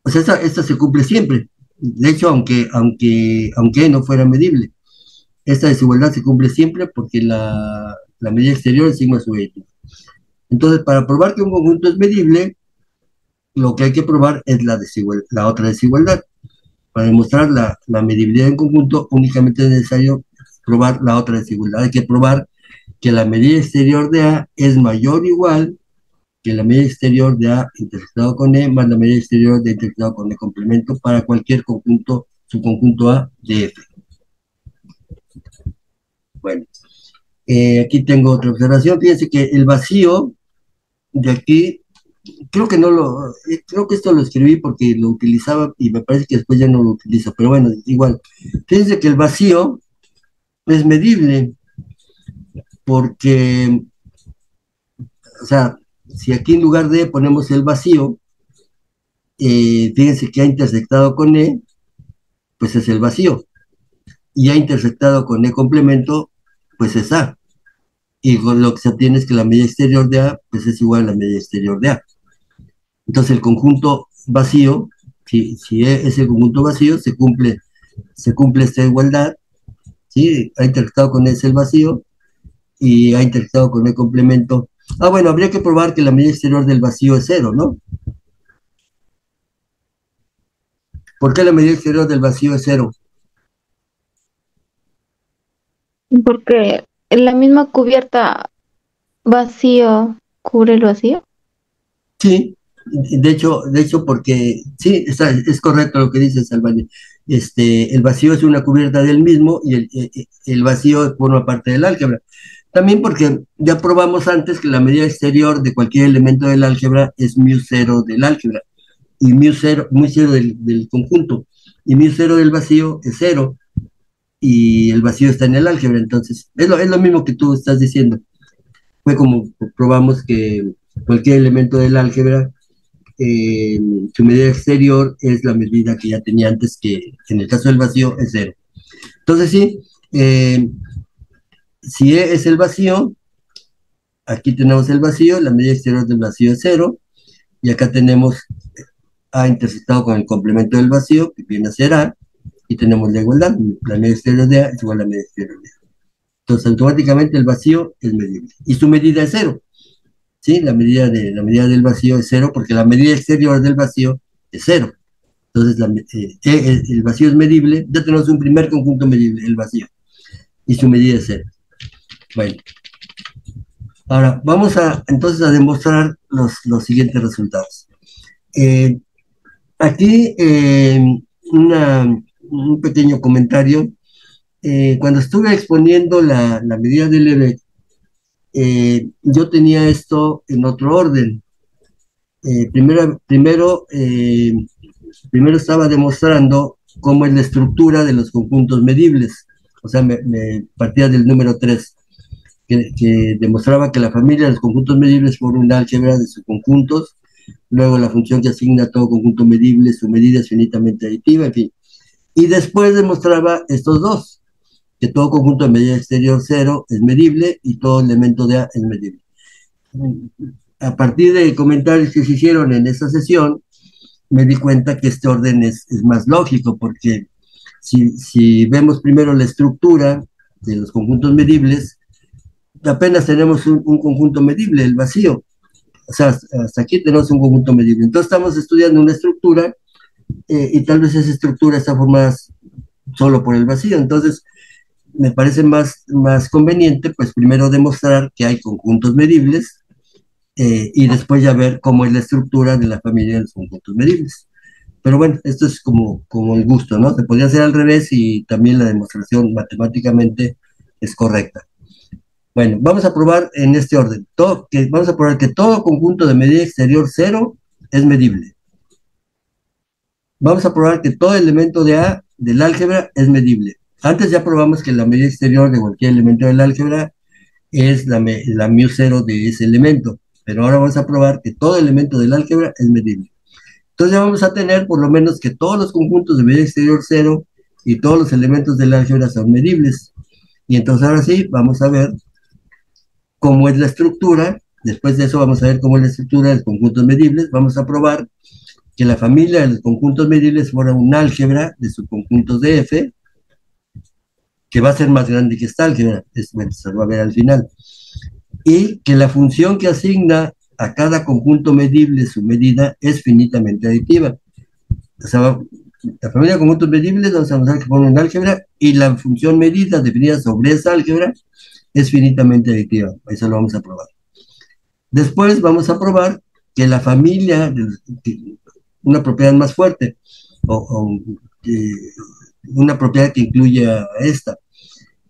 pues esta se cumple siempre. De hecho, aunque E no fuera medible, esta desigualdad se cumple siempre porque la medida exterior es sigma subaditiva. Entonces, para probar que un conjunto es medible, lo que hay que probar es la otra desigualdad. Para demostrar la medibilidad en conjunto, únicamente es necesario probar la otra desigualdad. Hay que probar que la medida exterior de A es mayor o igual que la medida exterior de A intersectado con E más la medida exterior de intersectado con E complemento para cualquier conjunto, subconjunto A de F. Bueno, aquí tengo otra observación. Fíjense que el vacío de aquí, creo que esto lo escribí porque lo utilizaba y me parece que después ya no lo utilizo, pero bueno, igual. Fíjense que el vacío es medible porque, o sea, si aquí en lugar de ponemos el vacío, fíjense que ha intersectado con E, pues es el vacío, y ha intersectado con E complemento, pues es A. Y con lo que se obtiene es que la medida exterior de A, pues es igual a la medida exterior de A. Entonces el conjunto vacío, si es el conjunto vacío, se cumple esta igualdad, ¿sí? Ha intersectado con E es el vacío, y ha intersectado con el complemento. Bueno, habría que probar que la medida exterior del vacío es cero, ¿no? ¿Por qué la medida exterior del vacío es cero? Porque la misma cubierta vacío cubre el vacío. Sí, De hecho, porque sí, es correcto lo que dices, Albania. El vacío es una cubierta del mismo y el vacío forma parte del álgebra. También porque ya probamos antes que la medida exterior de cualquier elemento del álgebra es mu cero del álgebra y mu cero del conjunto. Y mu cero del vacío es cero y el vacío está en el álgebra. Entonces, es lo mismo que tú estás diciendo. Fue como probamos que cualquier elemento del álgebra eh, su medida exterior es la medida que ya tenía antes, que en el caso del vacío es cero. Entonces, sí, eh, si E es el vacío, aquí tenemos el vacío, la medida exterior del vacío es cero, y acá tenemos A intersectado con el complemento del vacío, que viene a ser A, y tenemos la igualdad, la medida exterior de A es igual a la medida exterior de A. Entonces, automáticamente el vacío es medible, y su medida es cero, ¿sí? La medida del vacío es cero, porque la medida exterior del vacío es cero. Entonces, el vacío es medible, ya tenemos un primer conjunto medible, el vacío, y su medida es cero. Bueno, ahora vamos entonces a demostrar los siguientes resultados. Eh, aquí un pequeño comentario. Cuando estuve exponiendo la medida del EVE, yo tenía esto en otro orden. Eh, primero, primero, eh, primero estaba demostrando cómo es la estructura de los conjuntos medibles. O sea, me partía del número 3, que demostraba que la familia de los conjuntos medibles forma un álgebra de sus conjuntos. Luego la función que asigna a todo conjunto medible, su medida es finitamente aditiva, en fin. Y después demostraba estos dos, que todo conjunto de medida exterior cero es medible y todo elemento de A es medible. A partir de comentarios que se hicieron en esa sesión, me di cuenta que este orden es más lógico, porque si vemos primero la estructura de los conjuntos medibles, apenas tenemos un conjunto medible, el vacío. O sea, hasta aquí tenemos un conjunto medible. Entonces estamos estudiando una estructura y tal vez esa estructura está formada solo por el vacío. Entonces, me parece más conveniente, pues primero demostrar que hay conjuntos medibles y después ya ver cómo es la estructura de la familia de los conjuntos medibles. Pero bueno, esto es como el gusto, ¿no? Se podría hacer al revés y también la demostración matemáticamente es correcta. Bueno, vamos a probar en este orden. Vamos a probar que todo conjunto de medida exterior cero es medible. Vamos a probar que todo elemento de A del álgebra es medible. Antes ya probamos que la medida exterior de cualquier elemento del álgebra es la mu cero de ese elemento. Pero ahora vamos a probar que todo elemento del álgebra es medible. Entonces ya vamos a tener por lo menos que todos los conjuntos de medida exterior cero y todos los elementos del álgebra son medibles. Y entonces ahora sí, vamos a ver cómo es la estructura. Después de eso vamos a ver cómo es la estructura de los conjuntos medibles. Vamos a probar que la familia de los conjuntos medibles fuera un álgebra de subconjuntos de F, que va a ser más grande que esta álgebra, bueno, se lo va a ver al final, y que la función que asigna a cada conjunto medible su medida es finitamente aditiva. O sea, la familia de conjuntos medibles vamos a mostrar que forma un álgebra y la función medida definida sobre esa álgebra es finitamente aditiva. Eso lo vamos a probar. Después vamos a probar que la familia, una propiedad más fuerte, o una propiedad que incluye a esta.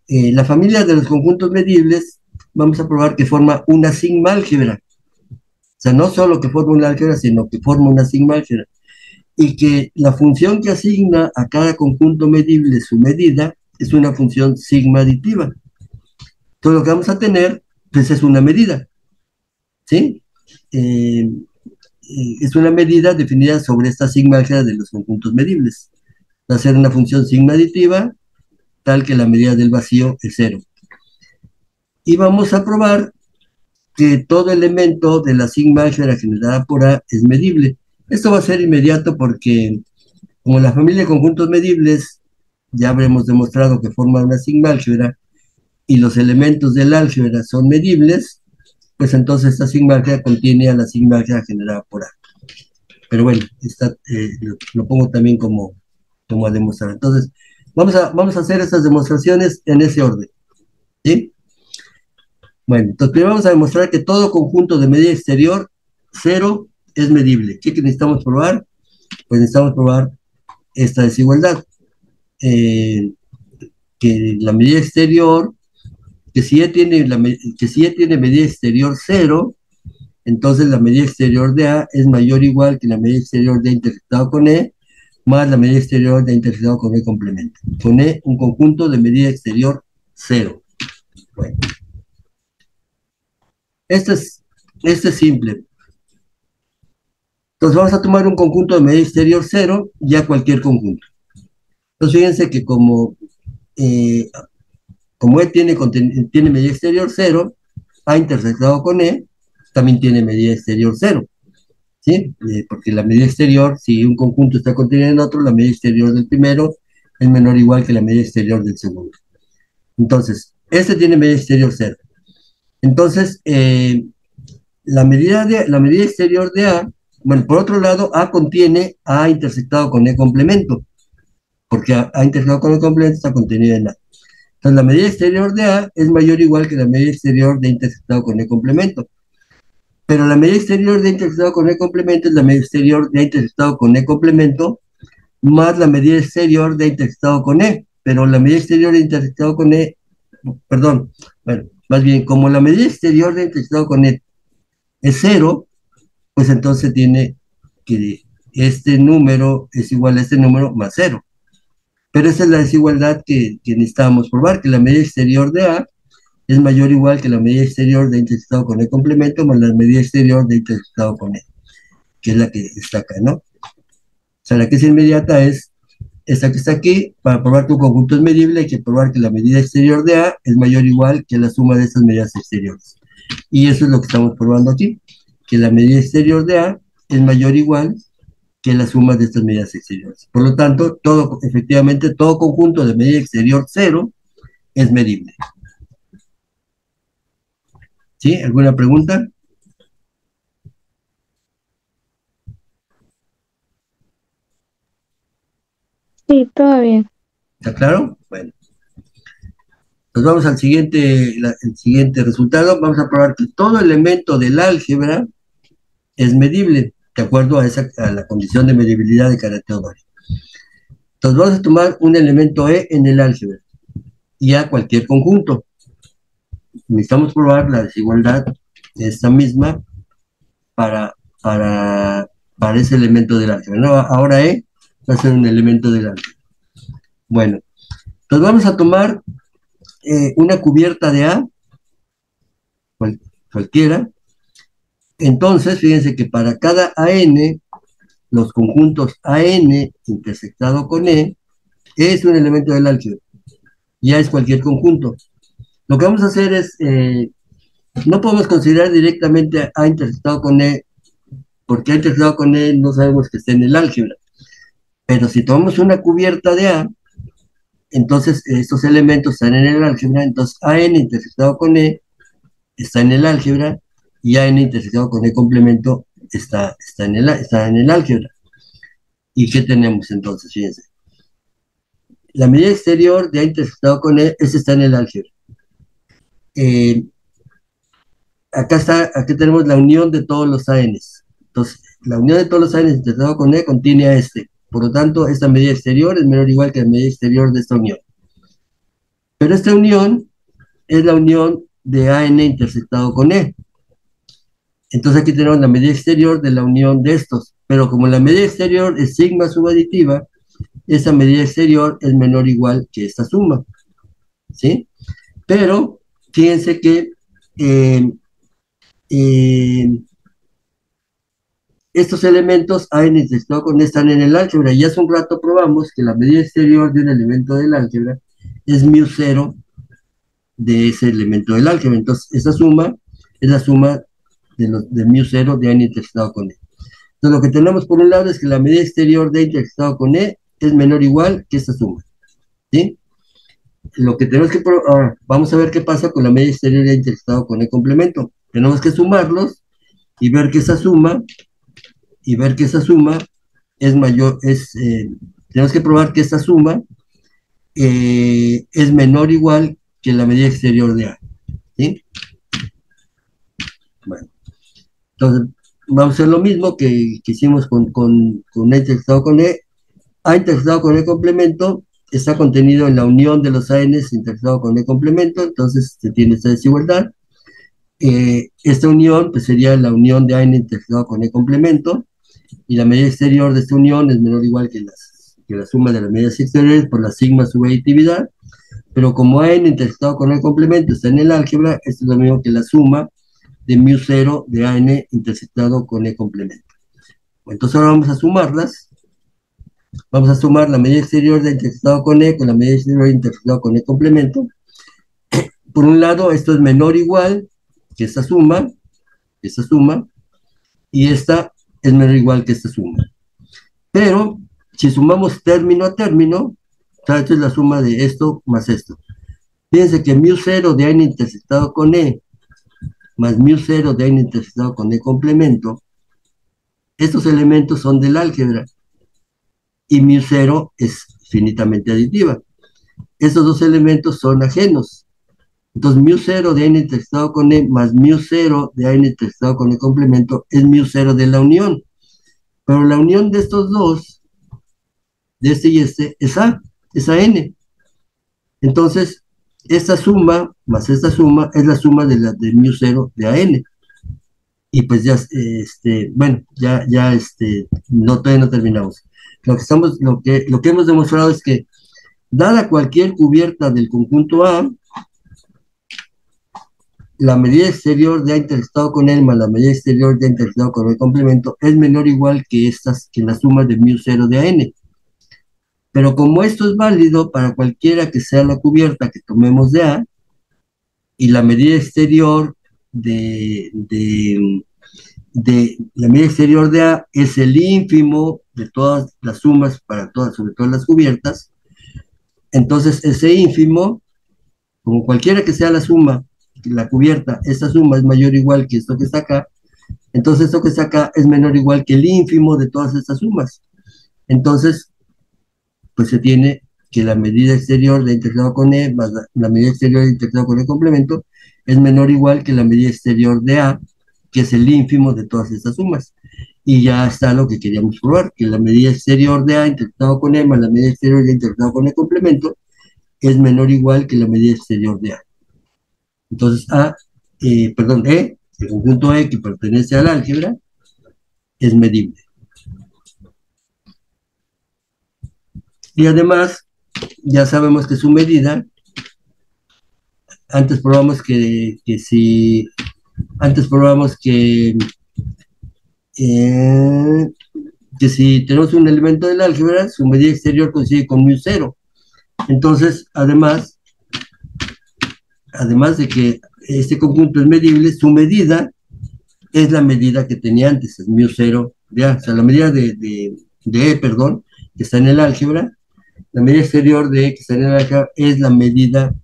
La familia de los conjuntos medibles, vamos a probar que forma una sigma álgebra. O sea, no solo que forma una álgebra, sino que forma una sigma álgebra. Y que la función que asigna a cada conjunto medible su medida es una función sigma aditiva. Entonces lo que vamos a tener, pues es una medida, ¿sí? Es una medida definida sobre esta sigma álgebra de los conjuntos medibles. Va a ser una función sigma aditiva tal que la medida del vacío es cero. Y vamos a probar que todo elemento de la sigma álgebra generada por A es medible. Esto va a ser inmediato porque como la familia de conjuntos medibles ya habremos demostrado que forma una sigma álgebra y los elementos del álgebra son medibles, pues entonces esta sigma álgebra contiene a la sigma álgebra generada por A. Pero bueno, lo pongo también como a demostrar. Entonces, vamos a hacer estas demostraciones en ese orden, ¿sí? Bueno, entonces primero vamos a demostrar que todo conjunto de medida exterior cero es medible. ¿Qué necesitamos probar? Pues necesitamos probar esta desigualdad. Eh, que la medida exterior, que si ya tiene, que si ya tiene medida exterior cero, entonces la medida exterior de A es mayor o igual que la medida exterior de A intersectado con E, más la medida exterior de A intersectado con E complemento. Con E, un conjunto de medida exterior cero. Bueno, este es simple. Entonces vamos a tomar un conjunto de medida exterior cero, ya cualquier conjunto. Entonces fíjense que eh, como E tiene medida exterior cero, A intersectado con E también tiene medida exterior cero. ¿Sí? Porque la medida exterior, si un conjunto está contenido en otro, la medida exterior del primero es menor o igual que la medida exterior del segundo. Entonces, este tiene medida exterior cero. Entonces, la medida exterior de A, bueno, por otro lado, A contiene A intersectado con E complemento, porque A intersectado con E complemento está contenido en A. Entonces, la medida exterior de A es mayor o igual que la medida exterior de intersectado con E complemento. Pero la medida exterior de intersectado con E complemento es la medida exterior de intersectado con E complemento más la medida exterior de intersectado con E. Pero la medida exterior de intersectado con E, perdón, bueno, más bien, como la medida exterior de intersectado con E es cero, pues entonces tiene que este número es igual a este número más cero. Pero esa es la desigualdad que necesitábamos probar, que la medida exterior de A es mayor o igual que la medida exterior de intersectado con E complemento más la medida exterior de intersectado con E, que es la que está acá, ¿no? O sea, la que es inmediata es esta que está aquí. Para probar que un conjunto es medible hay que probar que la medida exterior de A es mayor o igual que la suma de estas medidas exteriores. Y eso es lo que estamos probando aquí, que la medida exterior de A es mayor o igual que la suma de estas medidas exteriores. Por lo tanto, efectivamente, todo conjunto de medida exterior cero es medible. ¿Sí? ¿Alguna pregunta? Sí, todo bien. ¿Está claro? Bueno, pues vamos al el siguiente resultado. Vamos a probar que todo elemento del álgebra es medible, de acuerdo a la condición de medibilidad de carácter Teodori. Entonces vamos a tomar un elemento E en el álgebra y a cualquier conjunto. Necesitamos probar la desigualdad de esta misma para, para, para ese elemento del álgebra, ¿no? Ahora E va a ser un elemento del álgebra. Bueno, entonces vamos a tomar una cubierta de A, cualquiera. Entonces, fíjense que para cada AN, los conjuntos AN intersectado con E es un elemento del álgebra. Ya es cualquier conjunto. Lo que vamos a hacer es, no podemos considerar directamente A intersectado con E, porque A intersectado con E no sabemos que esté en el álgebra. Pero si tomamos una cubierta de A, entonces estos elementos están en el álgebra, entonces AN intersectado con E está en el álgebra y AN intersectado con E complemento está en el álgebra. ¿Y qué tenemos entonces? Fíjense. La medida exterior de A intersectado con E, ese está en el álgebra. Eh, aquí tenemos la unión de todos los ANs. Entonces, la unión de todos los ANs intersectado con E contiene a este. Por lo tanto, esta medida exterior es menor o igual que la medida exterior de esta unión. Pero esta unión es la unión de AN intersectado con E. Entonces aquí tenemos la medida exterior de la unión de estos. Pero como la medida exterior es sigma subaditiva, esa medida exterior es menor o igual que esta suma. ¿Sí? Pero fíjense que eh, eh, estos elementos A en intersectado con E están en el álgebra. Y hace un rato probamos que la medida exterior de un elemento del álgebra es μ0 de ese elemento del álgebra. Entonces, esa suma es la suma de μ0 de A intersectado con E. Entonces, lo que tenemos por un lado es que la medida exterior de A intersectado con E es menor o igual que esta suma. ¿Sí? Lo que tenemos que ahora, vamos a ver qué pasa con la medida exterior de A intersectado con E complemento. Tenemos que sumarlos y ver que esa suma es mayor, tenemos que probar que esta suma es menor o igual que la medida exterior de A. ¿Sí? Bueno, entonces vamos a hacer lo mismo que hicimos con E intersectado con E. A intersectado con E complemento está contenido en la unión de los ANs intersectado con E complemento, entonces se tiene esta desigualdad. Esta unión pues sería la unión de AN intersectado con E complemento, y la medida exterior de esta unión es menor o igual que la suma de las medidas exteriores por la sigma su aditividad, pero como AN intersectado con E complemento está en el álgebra, esto es lo mismo que la suma de mu 0 de AN intersectado con E complemento. Entonces ahora vamos a sumarlas. Vamos a sumar la medida exterior de intersectado con E con la medida exterior de intersectado con E complemento. Por un lado, esto es menor o igual que esta suma, y esta es menor o igual que esta suma. Pero, si sumamos término a término, o sea, esta es la suma de esto más esto. Fíjense que mu 0 de AN intersectado con E más mu 0 de AN intersectado con E complemento, estos elementos son del álgebra, y mu 0 es finitamente aditiva. Estos dos elementos son ajenos. Entonces, mu 0 de N intersectado con E más mu 0 de N intersectado con E complemento es mu 0 de la unión. Pero la unión de estos dos, de este y este, es A N. Entonces, esta suma más esta suma es la suma de mu 0 de AN. Y pues ya, bueno, no, todavía no terminamos. Lo que hemos demostrado es que, dada cualquier cubierta del conjunto A, la medida exterior de A intersectado con L más la medida exterior de A intersectado con el complemento es menor o igual que la suma de mu 0 de AN. Pero como esto es válido para cualquiera que sea la cubierta que tomemos de A, y la medida exterior la medida exterior de A es el ínfimo de todas las sumas para todas, sobre todo las cubiertas, entonces ese ínfimo, como cualquiera que sea la suma, la cubierta, esta suma es mayor o igual que esto que está acá, entonces esto que está acá es menor o igual que el ínfimo de todas estas sumas. Entonces, pues se tiene que la medida exterior de intersectado con E más la medida exterior de intersectado con E complemento es menor o igual que la medida exterior de A, que es el ínfimo de todas estas sumas. Y ya está lo que queríamos probar, que la medida exterior de A intersectado con E más la medida exterior de intersectado con E complemento es menor o igual que la medida exterior de A. Entonces, E, el conjunto E que pertenece al álgebra, es medible. Y además, ya sabemos que su medida, antes probamos eh, que si tenemos un elemento del álgebra, su medida exterior coincide con mu 0. Entonces, además de que este conjunto es medible, su medida es la medida que tenía antes, es mu 0 de A. O sea, la medida de E, que está en el álgebra, la medida exterior de E que está en el álgebra es la medida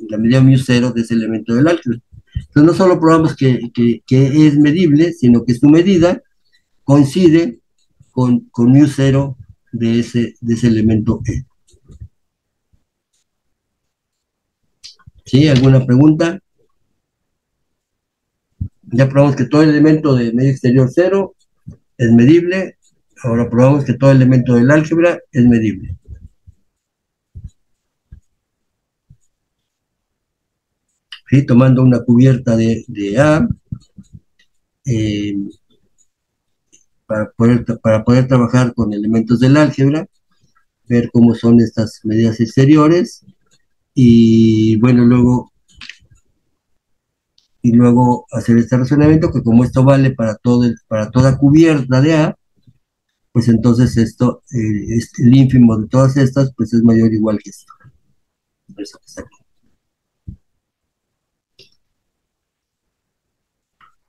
la medida mu 0 de ese elemento del álgebra. Entonces, no solo probamos que es medible, sino que su medida coincide con mu 0 de ese elemento E. ¿Sí? ¿Alguna pregunta? Ya probamos que todo elemento de medio exterior 0 es medible. Ahora probamos que todo elemento del álgebra es medible. ¿Sí? Tomando una cubierta de A, para poder trabajar con elementos del álgebra, ver cómo son estas medidas exteriores, y bueno, luego hacer este razonamiento, que como esto vale para toda cubierta de A, pues entonces esto, el ínfimo de todas estas, pues es mayor o igual que esto. Eso que está aquí.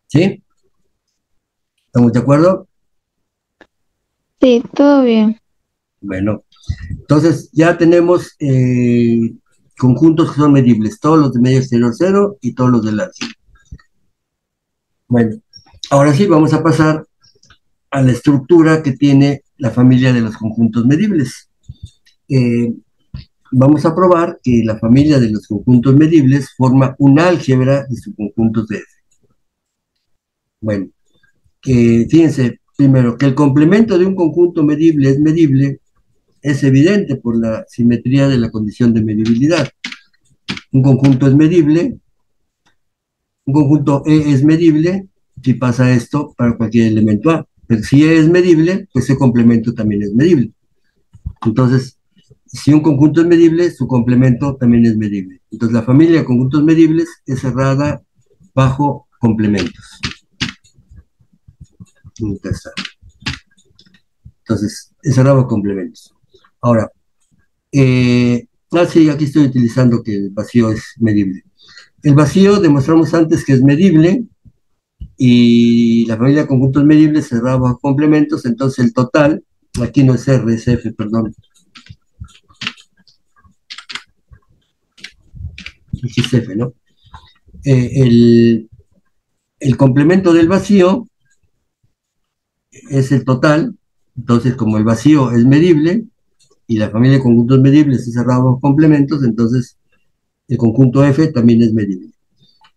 ¿Sí? ¿Estamos de acuerdo? Sí, todo bien. Bueno, entonces ya tenemos conjuntos que son medibles, todos los de medio exterior 0 y todos los del álgebra. Bueno, ahora sí vamos a pasar a la estructura que tiene la familia de los conjuntos medibles. Vamos a probar que la familia de los conjuntos medibles forma un álgebra de subconjuntos de F. Bueno, Fíjense, primero, que el complemento de un conjunto medible es evidente por la simetría de la condición de medibilidad. Un conjunto es medible, un conjunto E es medible si pasa esto para cualquier elemento A. Pero si E es medible, pues ese complemento también es medible. Entonces, si un conjunto es medible, su complemento también es medible. Entonces, la familia de conjuntos medibles es cerrada bajo complementos. Entonces, es cerrada bajo complementos. Ahora, sí, aquí estoy utilizando que el vacío es medible. El vacío demostramos antes que es medible y la familia de conjuntos medibles cerrada bajo complementos, entonces el total, aquí no es R, es F, perdón. Aquí es F, ¿no? El complemento del vacío es el total, entonces como el vacío es medible y la familia de conjuntos medibles es cerrada bajo complementos, entonces el conjunto F también es medible.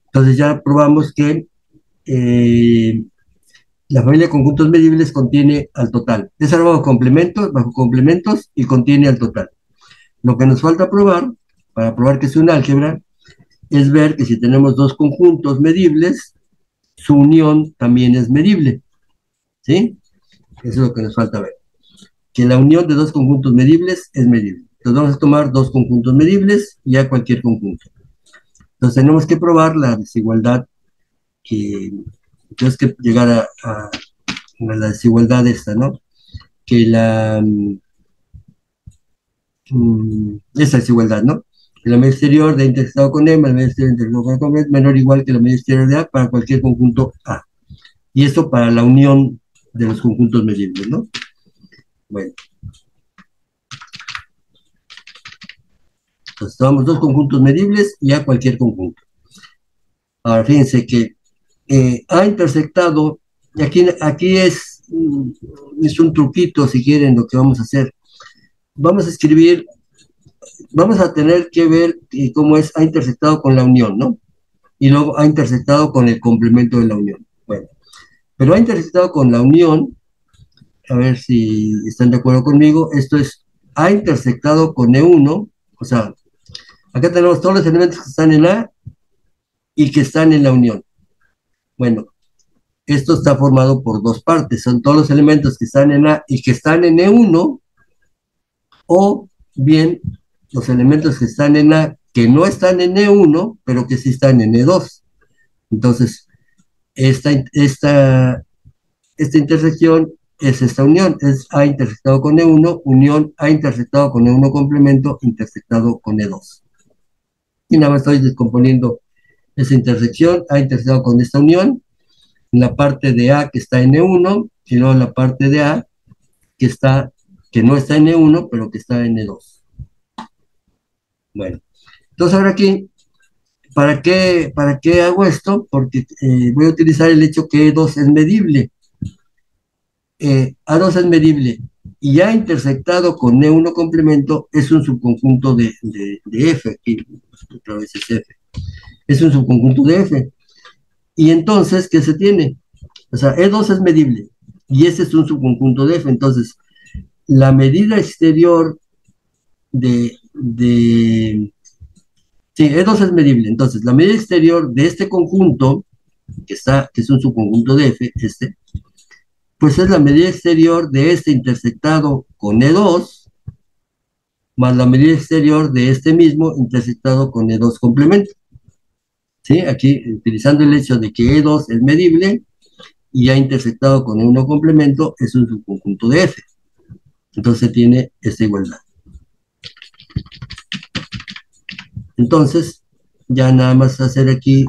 Entonces ya probamos que la familia de conjuntos medibles contiene al total. Es cerrada bajo complementos y contiene al total. Lo que nos falta probar, para probar que es un álgebra, es ver que si tenemos dos conjuntos medibles, su unión también es medible. ¿Sí? Eso es lo que nos falta ver. Que la unión de dos conjuntos medibles es medible. Entonces vamos a tomar dos conjuntos medibles y a cualquier conjunto. Entonces tenemos que probar la desigualdad que tenemos que llegar a la desigualdad esta, ¿no? Que esa desigualdad, ¿no? Que la medida exterior de intersectado con E más la medida exterior de intersectado con B es menor o igual que la medida exterior de A para cualquier conjunto A. Y esto para la unión de los conjuntos medibles, ¿no? Bueno. Entonces tomamos dos conjuntos medibles y A cualquier conjunto. Ahora fíjense que A intersectado, y aquí es un truquito si quieren lo que vamos a hacer. Vamos a escribir, vamos a tener que ver cómo es A intersectado con la unión, ¿no? Y luego A intersectado con el complemento de la unión. Bueno, pero A intersectado con la unión, a ver si están de acuerdo conmigo, esto es A intersectado con E1, o sea, acá tenemos todos los elementos que están en A y que están en la unión. Bueno, esto está formado por dos partes, son todos los elementos que están en A y que están en E1, o bien los elementos que están en A que no están en E1, pero que sí están en E2. Entonces, esta intersección es esta unión, es A intersectado con E1, unión A intersectado con E1 complemento, intersectado con E2. Y nada más estoy descomponiendo esa intersección, A intersectado con esta unión, en la parte de A que está en E1, y luego la parte de A que no está en E1, pero que está en E2. Bueno, entonces ahora aquí, ¿para qué hago esto? Porque voy a utilizar el hecho que E2 es medible. A2 es medible y A intersectado con E1 complemento es un subconjunto de F, aquí otra vez es F, es un subconjunto de F. Y entonces, ¿qué se tiene? O sea, E2 es medible y ese es un subconjunto de F. Entonces, la medida exterior sí, E2 es medible. Entonces, la medida exterior de este conjunto, que es un subconjunto de F, pues es la medida exterior de este intersectado con E2, más la medida exterior de este mismo intersectado con E2 complemento. ¿Sí? Aquí, utilizando el hecho de que E2 es medible y A intersectado con E1 complemento es un subconjunto de F. Entonces tiene esta igualdad. Entonces, ya nada más hacer aquí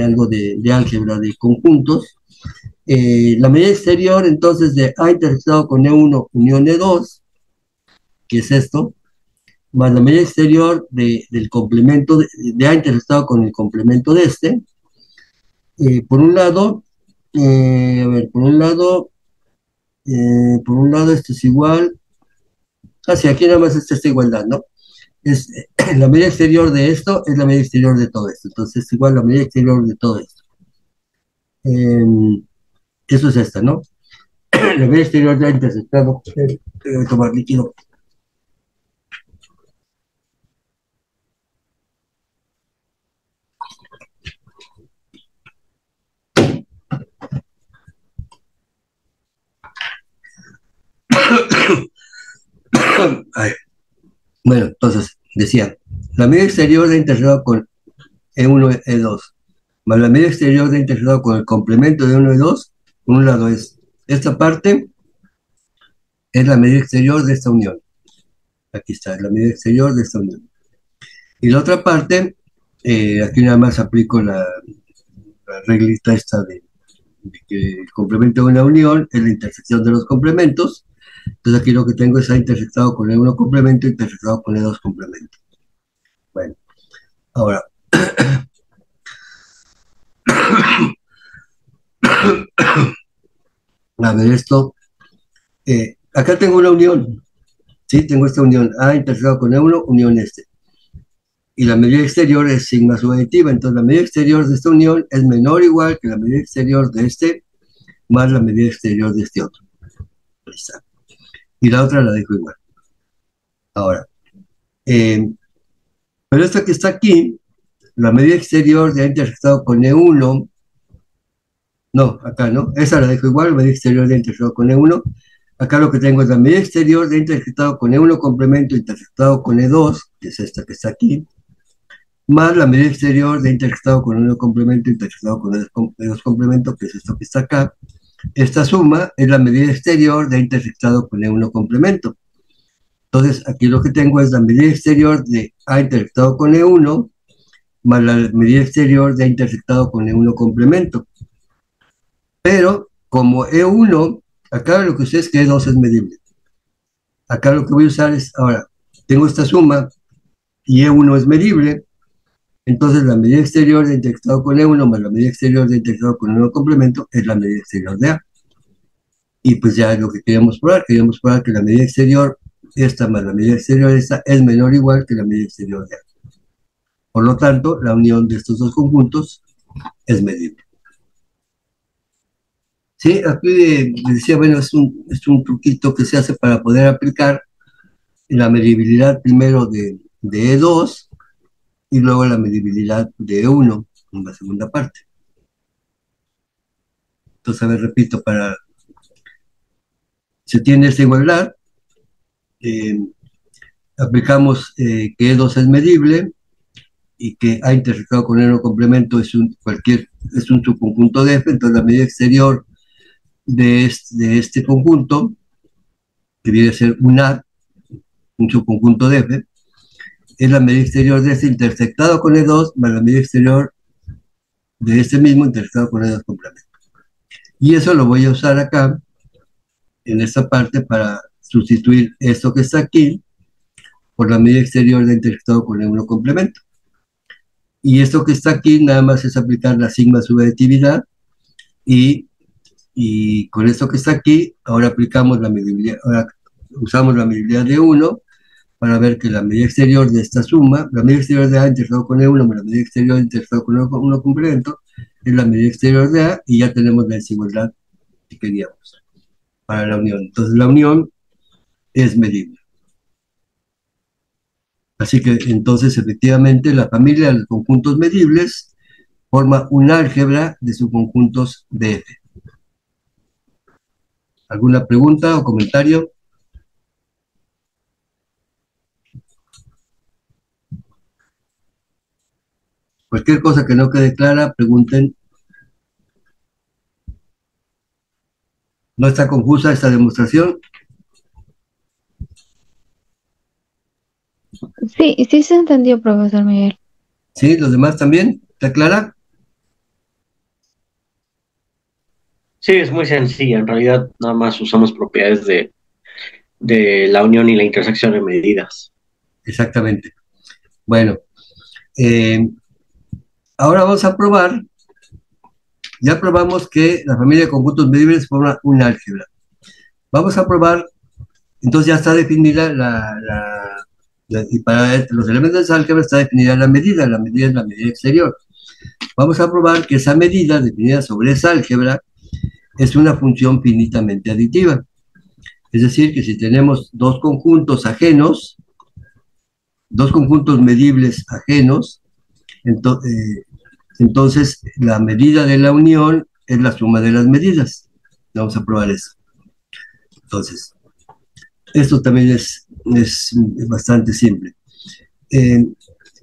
algo de álgebra de conjuntos. La medida exterior, entonces, de A intersectado con E1 unión E2, que es esto, más la medida exterior del complemento de A intersectado con el complemento de este. Por un lado, a ver, por un lado esto es igual, así aquí nada más está esta igualdad, ¿no? Es la medida exterior de esto es la medida exterior de todo esto, entonces es igual la medida exterior de todo esto. Eso es esta, ¿no? La medida exterior de A intersectado, voy a tomar líquido. Ay, bueno, entonces, decía, la medida exterior de intersectado con E1, E2, más la medida exterior de intersectado con el complemento de 1 y 2, por un lado es, esta parte es la medida exterior de esta unión. Aquí está, la medida exterior de esta unión. Y la otra parte, aquí nada más aplico la reglita esta de que el complemento de una unión es la intersección de los complementos. Entonces aquí lo que tengo es A intersectado con E1 complemento intersectado con E2 complemento. Bueno, ahora, a ver esto, acá tengo una unión, ¿sí? Tengo esta unión, A intersectado con E1, unión este. Y la medida exterior es sigma subjetiva, entonces la medida exterior de esta unión es menor o igual que la medida exterior de este más la medida exterior de este otro. Ahí está. Y la otra la dejo igual. Ahora, eh, pero esta que está aquí, la medida exterior de A intersectado con E1, no, acá no, esa la dejo igual, la medida exterior de A intersectado con E1. Acá lo que tengo es la medida exterior de A intersectado con E1 complemento intersectado con E2, que es esta que está aquí, más la medida exterior de intersectado con E1 complemento intersectado con E2 complemento, que es esto que está acá. Esta suma es la medida exterior de A intersectado con E1 complemento. Entonces, aquí lo que tengo es la medida exterior de A intersectado con E1 más la medida exterior de A intersectado con E1 complemento. Pero, como E1, acá lo que ustedes que E2 es medible. Acá lo que voy a usar es, ahora, tengo esta suma y E1 es medible, entonces la medida exterior de intersectado con E1 más la medida exterior de intersectado con E1 complemento es la medida exterior de A. Y pues ya es lo que queríamos probar que la medida exterior, esta más la medida exterior de esta, es menor o igual que la medida exterior de A. Por lo tanto, la unión de estos dos conjuntos es medible. Sí, aquí les decía, bueno, es un truquito que se hace para poder aplicar la medibilidad primero de E2 y luego la medibilidad de E1 en la segunda parte. Entonces, a ver, repito, se tiene esta igualdad, eh, aplicamos que E2 es medible y que A intersectado con E1 complemento es es un subconjunto de F, entonces la medida exterior de este conjunto, que viene a ser un A, un subconjunto de F, es la medida exterior de este intersectado con E2 más la medida exterior de este mismo intersectado con E2 complemento. Y eso lo voy a usar acá, en esta parte, para sustituir esto que está aquí por la medida exterior de intersectado con E1 complemento. Y esto que está aquí nada más es aplicar la sigma subjetividad y con esto que está aquí, ahora aplicamos la medibilidad, ahora usamos la medibilidad de 1 para ver que la medida exterior de esta suma, la medida exterior de A intersectado con E1 más la medida exterior intersectado con E1 complemento, es la medida exterior de A y ya tenemos la desigualdad que queríamos para la unión. Entonces la unión es medible. Así que entonces efectivamente la familia de los conjuntos medibles forma un álgebra de subconjuntos de F. ¿Alguna pregunta o comentario? Cualquier cosa que no quede clara, pregunten. ¿No está confusa esta demostración? Sí, sí se entendió, profesor Miguel. ¿Sí? ¿Los demás también? ¿Está clara? Sí, es muy sencilla. En realidad, nada más usamos propiedades de la unión y la intersección de medidas. Exactamente. Bueno, eh, ahora vamos a probar. Ya probamos que la familia de conjuntos medibles forma un álgebra. Vamos a probar, entonces ya está definida y para los elementos de esa álgebra está definida la medida es la medida exterior. Vamos a probar que esa medida definida sobre esa álgebra es una función finitamente aditiva. Es decir, que si tenemos dos conjuntos ajenos, dos conjuntos medibles ajenos, entonces la medida de la unión es la suma de las medidas. Vamos a probar eso. Entonces, esto también es bastante simple. Eh,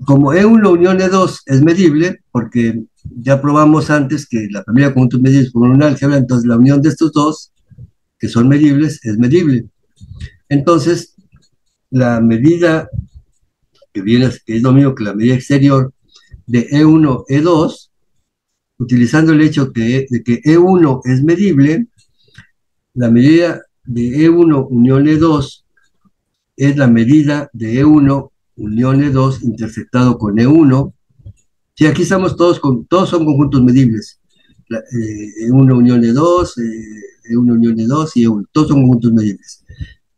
Como E1 unión E2 es medible, porque ya probamos antes que la familia de conjuntos medibles con un álgebra, entonces la unión de estos dos, que son medibles, es medible. Entonces, la medida que es lo mismo que la medida exterior de E1, E2, utilizando el hecho de que E1 es medible, la medida de E1 unión E2 es la medida de E1 unión E2 intersectado con E1. Sí, aquí estamos todos son conjuntos medibles. E1 unión E2, E1 unión E2 y E1, todos son conjuntos medibles.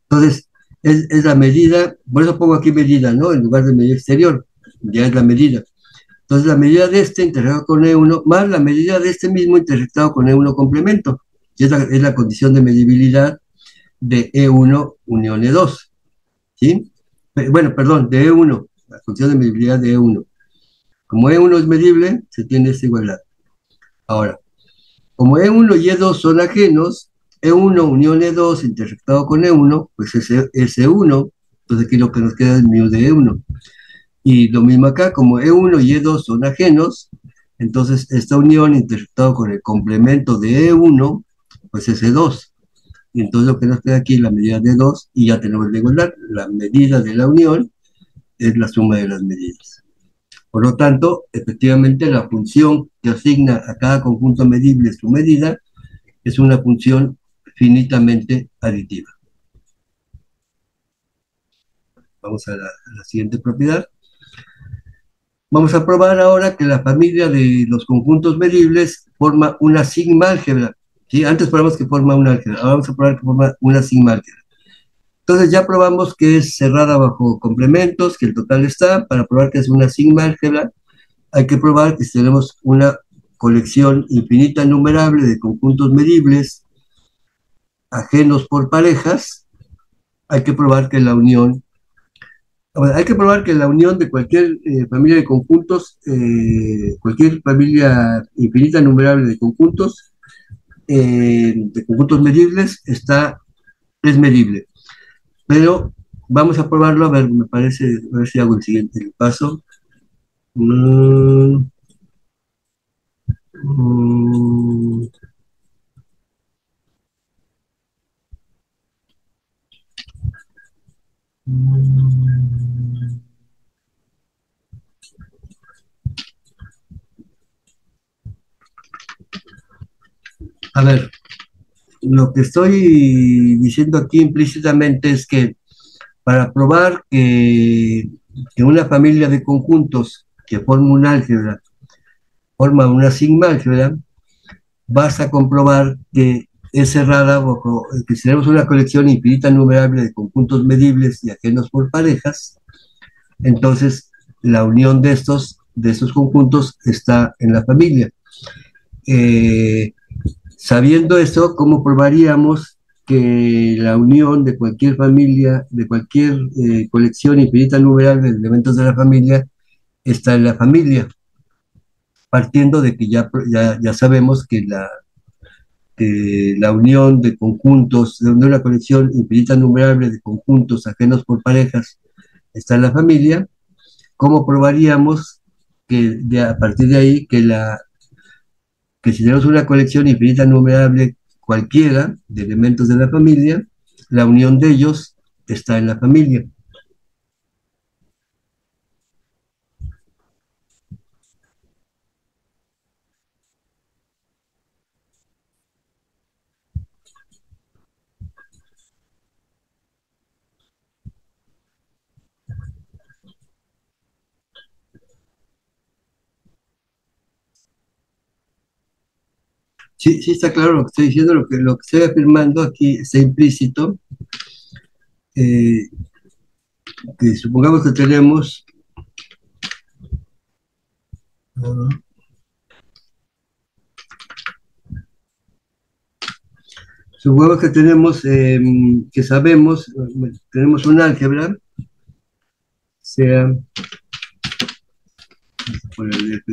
Entonces, es la medida, por eso pongo aquí medida, ¿no? En lugar de medida exterior, ya es la medida. Entonces, la medida de este intersectado con E1 más la medida de este mismo intersectado con E1 complemento, que es la condición de medibilidad de E1 unión E2, ¿sí? Bueno, perdón, de E1, la condición de medibilidad de E1. Como E1 es medible, se tiene esta igualdad. Ahora, como E1 y E2 son ajenos, E1 unión E2 intersectado con E1, pues es E1, entonces aquí lo que nos queda es mu de E1. Y lo mismo acá, como E1 y E2 son ajenos, entonces esta unión intersectado con el complemento de E1, pues es E2. Y entonces lo que nos queda aquí es la medida de 2 y ya tenemos la igualdad. La medida de la unión es la suma de las medidas. Por lo tanto, efectivamente, la función que asigna a cada conjunto medible su medida es una función finitamente aditiva. Vamos a la siguiente propiedad. Vamos a probar ahora que la familia de los conjuntos medibles forma una sigma álgebra. ¿Sí? Antes probamos que forma una álgebra, ahora vamos a probar que forma una sigma álgebra. Entonces ya probamos que es cerrada bajo complementos, que el total está. Para probar que es una sigma álgebra, hay que probar que si tenemos una colección infinita numerable de conjuntos medibles ajenos por parejas, hay que probar que la unión, hay que probar que la unión de cualquier familia de conjuntos, cualquier familia infinita numerable de conjuntos medibles, es medible. Pero vamos a probarlo, a ver, me parece, a ver si hago el siguiente paso. Mm, mm, mm. A ver, lo que estoy diciendo aquí implícitamente es que para probar que una familia de conjuntos que forma un álgebra forma una sigma álgebra, basta comprobar que es cerrada bajo, que si tenemos una colección infinita numerable de conjuntos medibles y ajenos por parejas, entonces la unión de estos conjuntos está en la familia. Eh, Sabiendo eso, ¿cómo probaríamos que la unión de cualquier familia, de cualquier colección infinita numerable de elementos de la familia, está en la familia? Partiendo de que ya sabemos que la unión de conjuntos, de una colección infinita numerable de conjuntos ajenos por parejas, está en la familia. ¿Cómo probaríamos a partir de ahí que si tenemos una colección infinita numerable cualquiera de elementos de la familia, la unión de ellos está en la familia? Sí, sí está claro lo que estoy diciendo, lo que estoy afirmando aquí está implícito, eh, que supongamos que tenemos Supongamos que tenemos, que sabemos, tenemos un álgebra, sea, vamos a ponerle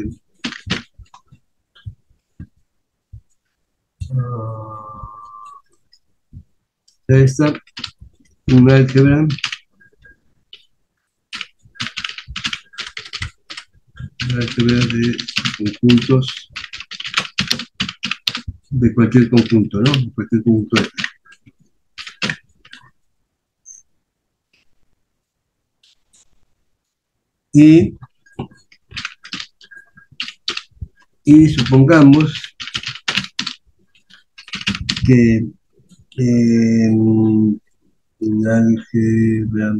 esta, un álgebra de conjuntos de cualquier conjunto, ¿no? Cualquier conjunto F. Y supongamos que un álgebra,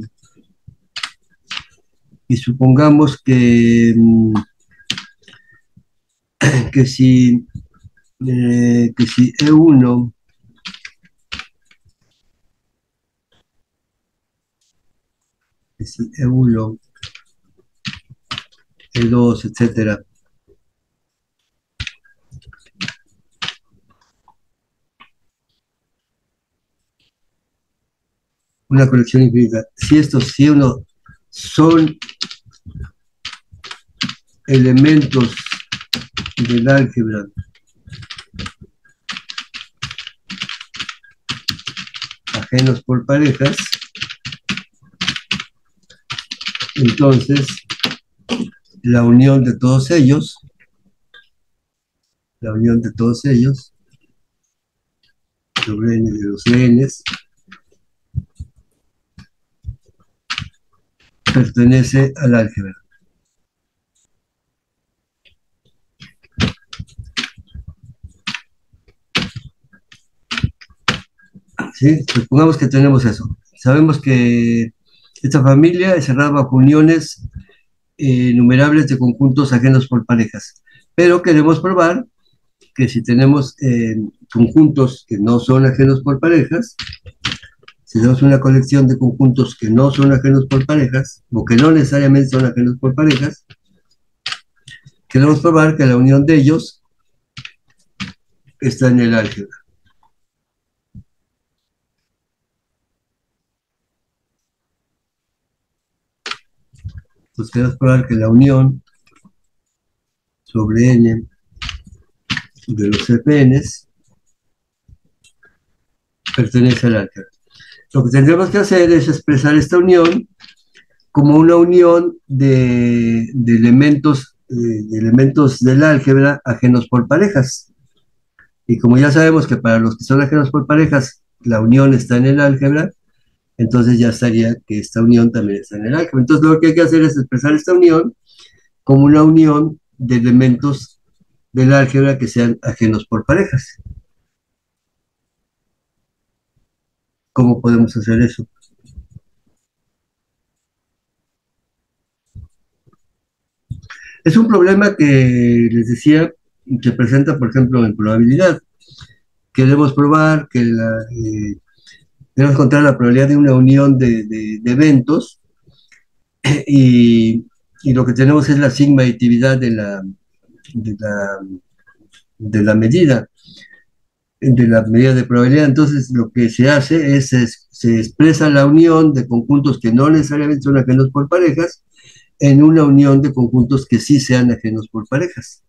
y supongamos que si E1 E1, E2, etcétera, una colección infinita. Si estos uno son elementos del álgebra ajenos por parejas, entonces la unión de todos ellos, sobre n de los n's, pertenece al álgebra. ¿Sí? Supongamos que tenemos eso. Sabemos que esta familia es cerrada bajo uniones numerables de conjuntos ajenos por parejas. Pero queremos probar que si tenemos conjuntos que no son ajenos por parejas, si tenemos una colección de conjuntos que no son ajenos por parejas, o que no necesariamente son ajenos por parejas, queremos probar que la unión de ellos está en el álgebra. Entonces queremos probar que la unión sobre n de los Fn's pertenece al álgebra. Lo que tendremos que hacer es expresar esta unión como una unión de elementos del álgebra ajenos por parejas. Y como ya sabemos que para los que son ajenos por parejas, la unión está en el álgebra, entonces ya estaría que esta unión también está en el álgebra. Entonces lo que hay que hacer es expresar esta unión como una unión de elementos del álgebra que sean ajenos por parejas. ¿Cómo podemos hacer eso? Es un problema que les decía, se presenta, por ejemplo, en probabilidad. Queremos probar que debemos encontrar la probabilidad de una unión de eventos y lo que tenemos es la sigma aditividad de la medida de probabilidad. Entonces lo que se hace es se expresa la unión de conjuntos que no necesariamente son ajenos por parejas en una unión de conjuntos que sí sean ajenos por parejas.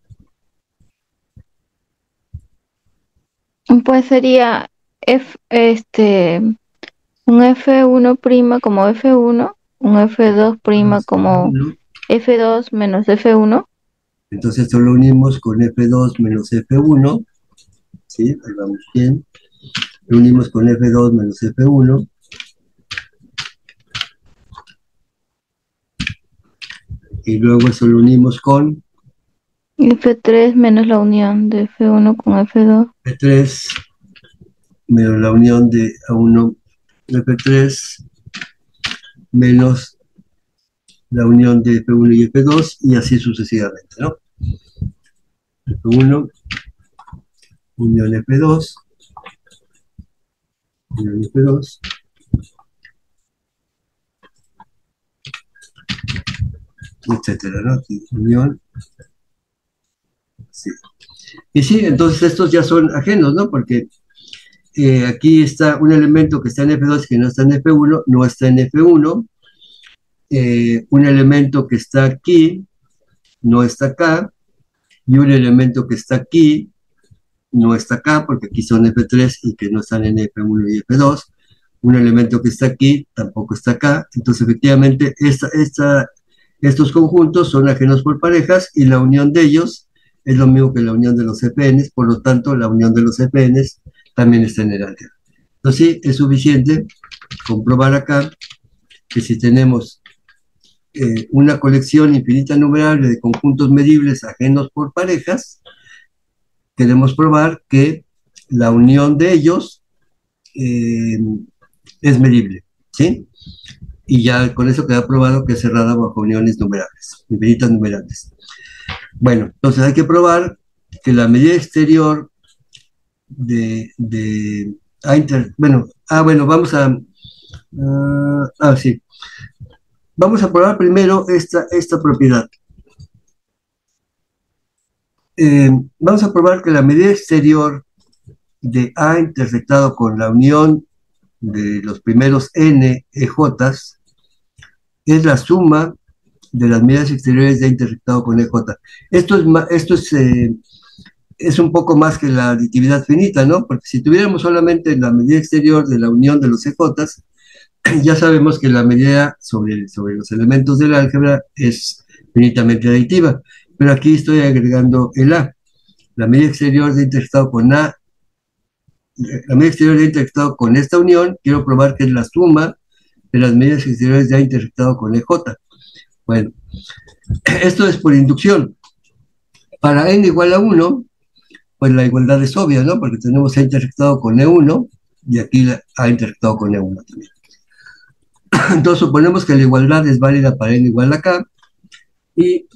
Pues sería un F1' como F1, un F2' como F2 menos F1. Entonces esto lo unimos con F2 menos F1, ¿sí? Ahí vamos bien. Lo unimos con F2 menos F1. Y luego eso lo unimos con F3 menos la unión de F1 con F2. F3 menos la unión de A1 F3 menos la unión de F1 y F2 y así sucesivamente, ¿no? F1 unión F2 unión F2 etcétera, ¿no? Aquí, unión. Sí. Y sí, entonces estos ya son ajenos, ¿no? Porque aquí está un elemento que está en F2 que no está en F1, no está en F1. Un elemento que está aquí no está acá, y un elemento que está aquí no está acá, porque aquí son F3 y que no están en F1 y F2. Un elemento que está aquí tampoco está acá. Entonces, efectivamente, estos conjuntos son ajenos por parejas y la unión de ellos es lo mismo que la unión de los CPNs, por lo tanto, la unión de los CPNs también está en el álgebra. Entonces, sí, es suficiente comprobar acá que si tenemos una colección infinita numerable de conjuntos medibles ajenos por parejas, queremos probar que la unión de ellos es medible, ¿sí? Y ya con eso queda probado que es cerrada bajo uniones numerables, infinitas numerables. Bueno, entonces hay que probar que la medida exterior vamos a, sí. Vamos a probar primero esta propiedad. Vamos a probar que la medida exterior de A intersectado con la unión de los primeros n EJs es la suma de las medidas exteriores de A intersectado con EJ. Esto es un poco más que la aditividad finita, ¿no? Porque si tuviéramos solamente la medida exterior de la unión de los EJs, ya sabemos que la medida sobre los elementos del álgebra es finitamente aditiva. Pero aquí estoy agregando el A. La medida exterior de intersectado con A, la medida exterior de intersectado con esta unión, quiero probar que es la suma de las medidas exteriores de A intersectado con EJ. Bueno, esto es por inducción. Para n igual a 1, pues la igualdad es obvia, ¿no? Porque tenemos A intersectado con E1 y aquí A intersectado con E1 también. Entonces suponemos que la igualdad es válida para n igual a k y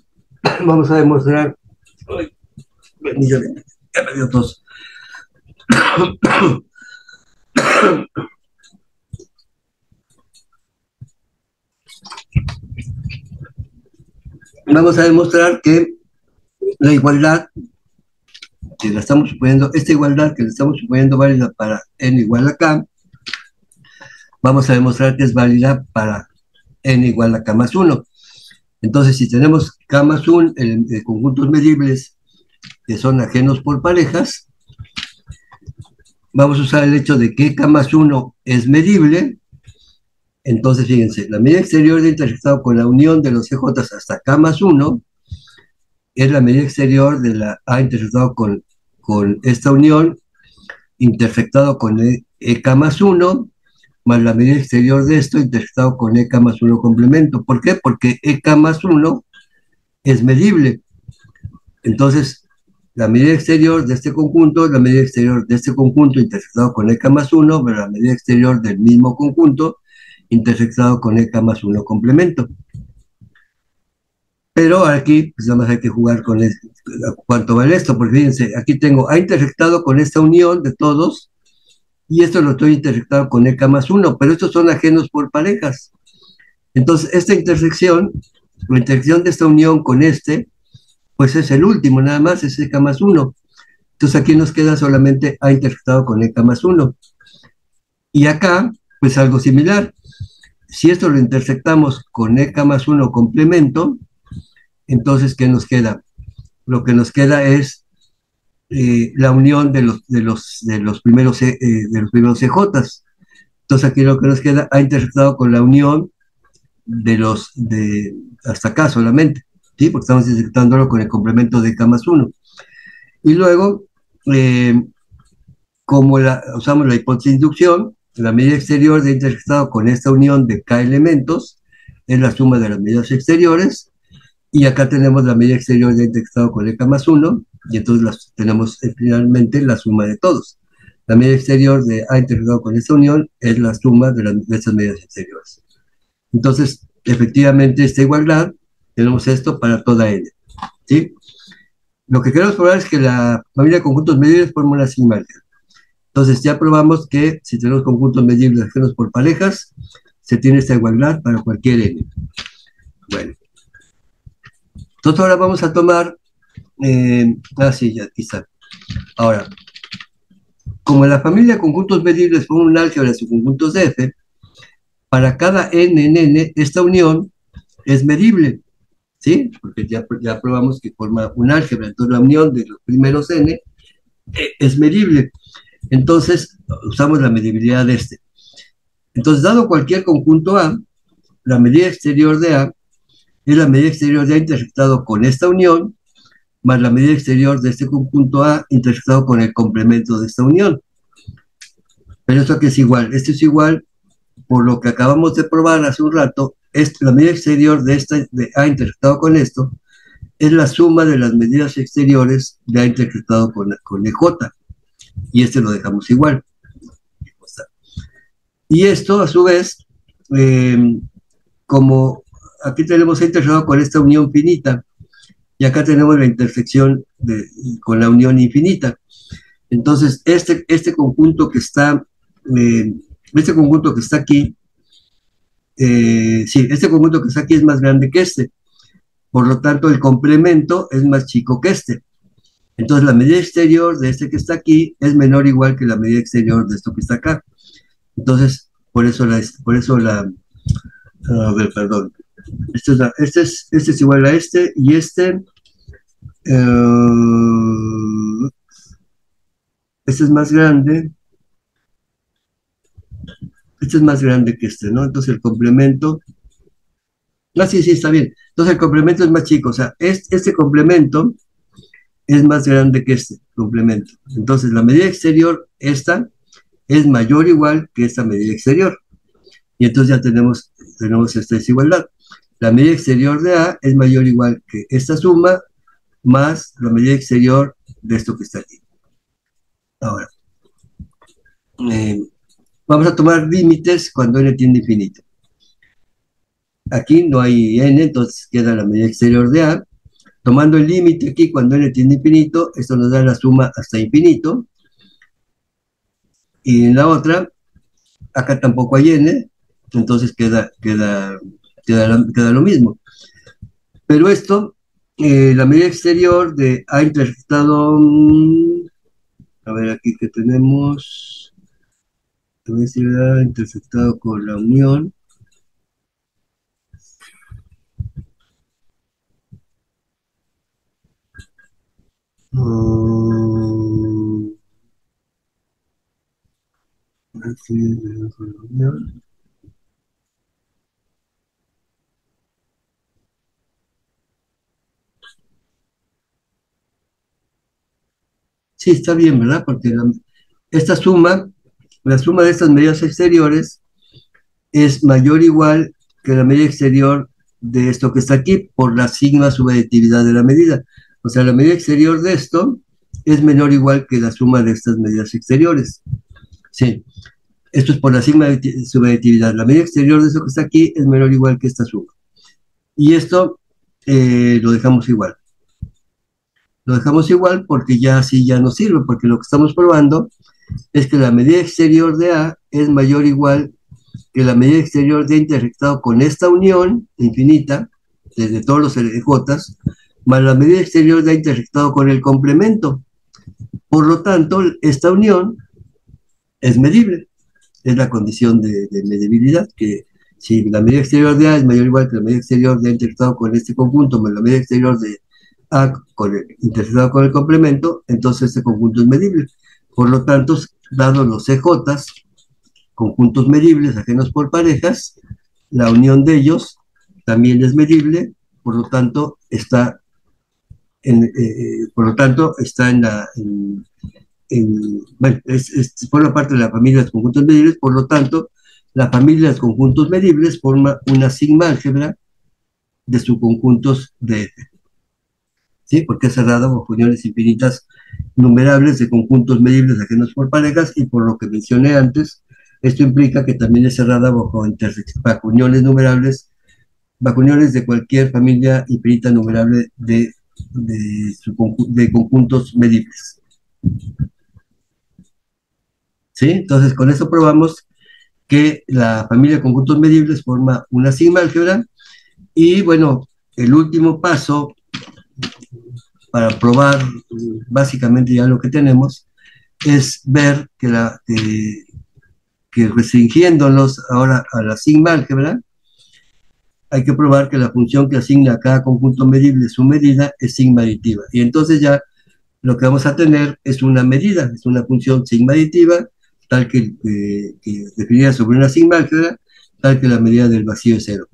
vamos a demostrar. Ya me dio tos. Vamos a demostrar que la igualdad que la estamos suponiendo, esta igualdad que la estamos suponiendo válida para n igual a k, vamos a demostrar que es válida para n igual a k más 1. Entonces, si tenemos k más 1 en conjuntos medibles que son ajenos por parejas, vamos a usar el hecho de que k más 1 es medible. Entonces, fíjense, la medida exterior de intersectado con la unión de los EJ hasta k más 1 es la medida exterior de la A intersectado con esta unión, intersectado con EK más 1, más la medida exterior de esto intersectado con EK más 1 complemento. ¿Por qué? Porque EK más 1 es medible. Entonces, la medida exterior de este conjunto es la medida exterior de este conjunto intersectado con EK más 1, más la medida exterior del mismo conjunto intersectado con EK más 1 complemento. Pero aquí, pues nada más hay que jugar con cuánto vale esto, porque fíjense, aquí tengo A intersectado con esta unión de todos, y esto lo estoy intersectado con EK más 1, pero estos son ajenos por parejas. Entonces, esta intersección, la intersección de esta unión con pues es el último, nada más, es EK más 1. Entonces aquí nos queda solamente A intersectado con EK más 1. Y acá, pues algo similar. Si esto lo intersectamos con EK más 1 complemento, entonces, ¿qué nos queda? Lo que nos queda es la unión de los primeros EJs. Entonces, aquí lo que nos queda ha intersectado con la unión de hasta acá solamente, ¿sí? Porque estamos intersectándolo con el complemento de K más 1. Y luego, como usamos la hipótesis de inducción, la medida exterior de intersectado con esta unión de K elementos es la suma de las medidas exteriores. Y acá tenemos la medida exterior de intersectado con EK más 1, y entonces tenemos finalmente la suma de todos. La medida exterior de A intersectado con esta unión es la suma de estas medidas exteriores. Entonces, efectivamente, esta igualdad, tenemos esto para toda N, ¿sí? Lo que queremos probar es que la familia de conjuntos medibles forma una sigma álgebra. Entonces, ya probamos que si tenemos conjuntos medibles ajenos por parejas, se tiene esta igualdad para cualquier N. Bueno. Entonces ahora vamos a tomar, sí, ya aquí está. Ahora, como la familia de conjuntos medibles forma un álgebra de subconjuntos de F, para cada n en n, esta unión es medible, ¿sí? Porque ya probamos que forma un álgebra, entonces la unión de los primeros n es medible. Entonces, usamos la medibilidad de este. Entonces, dado cualquier conjunto A, la medida exterior de A es la medida exterior de A intersectado con esta unión, más la medida exterior de este conjunto A intersectado con el complemento de esta unión. Pero esto aquí es igual. Esto es igual por lo que acabamos de probar hace un rato. La medida exterior de A intersectado con esto es la suma de las medidas exteriores de A intersectado con EJ. Y este lo dejamos igual. Y esto, a su vez, como aquí tenemos A intersectado con esta unión finita, y acá tenemos la intersección con la unión infinita. Entonces, este conjunto que está aquí, este conjunto que está aquí es más grande que este. Por lo tanto, el complemento es más chico que este. Entonces, la medida exterior de este que está aquí es menor o igual que la medida exterior de esto que está acá. Entonces, por eso a ver, perdón. Este es igual a este y este es más grande. Este es más grande que este, ¿no? Entonces el complemento. Sí, está bien. Entonces el complemento es más chico. O sea, este complemento es más grande que este complemento. Entonces la medida exterior, esta, es mayor o igual que esta medida exterior. Y entonces ya tenemos esta desigualdad. La medida exterior de A es mayor o igual que esta suma más la medida exterior de esto que está aquí. Ahora, vamos a tomar límites cuando n tiende a infinito. Aquí no hay n, entonces queda la medida exterior de A. Tomando el límite aquí cuando n tiende a infinito, esto nos da la suma hasta infinito. Y en la otra, acá tampoco hay n, entonces queda lo mismo. Pero esto, la medida exterior de A intersectado, a ver aquí que tenemos, la medida exterior de A intersectado con la unión, sí, está bien, ¿verdad? Porque esta suma, la suma de estas medidas exteriores es mayor o igual que la medida exterior de esto que está aquí por la sigma subaditividad de la medida. O sea, la medida exterior de esto es menor o igual que la suma de estas medidas exteriores. Sí, esto es por la sigma subaditividad. La medida exterior de esto que está aquí es menor o igual que esta suma. Y esto lo dejamos igual. Lo dejamos igual porque ya así ya nos sirve, porque lo que estamos probando es que la medida exterior de A es mayor o igual que la medida exterior de A intersectado con esta unión infinita, desde todos los LJ, más la medida exterior de A intersectado con el complemento. Por lo tanto, esta unión es medible. Es la condición de medibilidad, que si la medida exterior de A es mayor o igual que la medida exterior de A intersectado con este conjunto, más la medida exterior de A intersectado con el complemento, entonces este conjunto es medible. Por lo tanto, dados los CJs, conjuntos medibles ajenos por parejas, la unión de ellos también es medible, por lo tanto está en bueno, forma parte de la familia de los conjuntos medibles, por lo tanto, la familia de los conjuntos medibles forma una sigma álgebra de subconjuntos de F. ¿Sí? Porque es cerrada bajo uniones infinitas numerables de conjuntos medibles ajenos por parejas, y por lo que mencioné antes, esto implica que también es cerrada bajo uniones numerables, bajo uniones de cualquier familia infinita numerable de conjuntos medibles. ¿Sí? Entonces, con eso probamos que la familia de conjuntos medibles forma una sigma álgebra. Y bueno, el último paso para probar básicamente ya lo que tenemos es ver que restringiéndolos ahora a la sigma álgebra, hay que probar que la función que asigna a cada conjunto medible su medida es sigma aditiva. Y entonces ya lo que vamos a tener es una medida, es una función sigma aditiva, tal que definida sobre una sigma álgebra, tal que la medida del vacío es cero.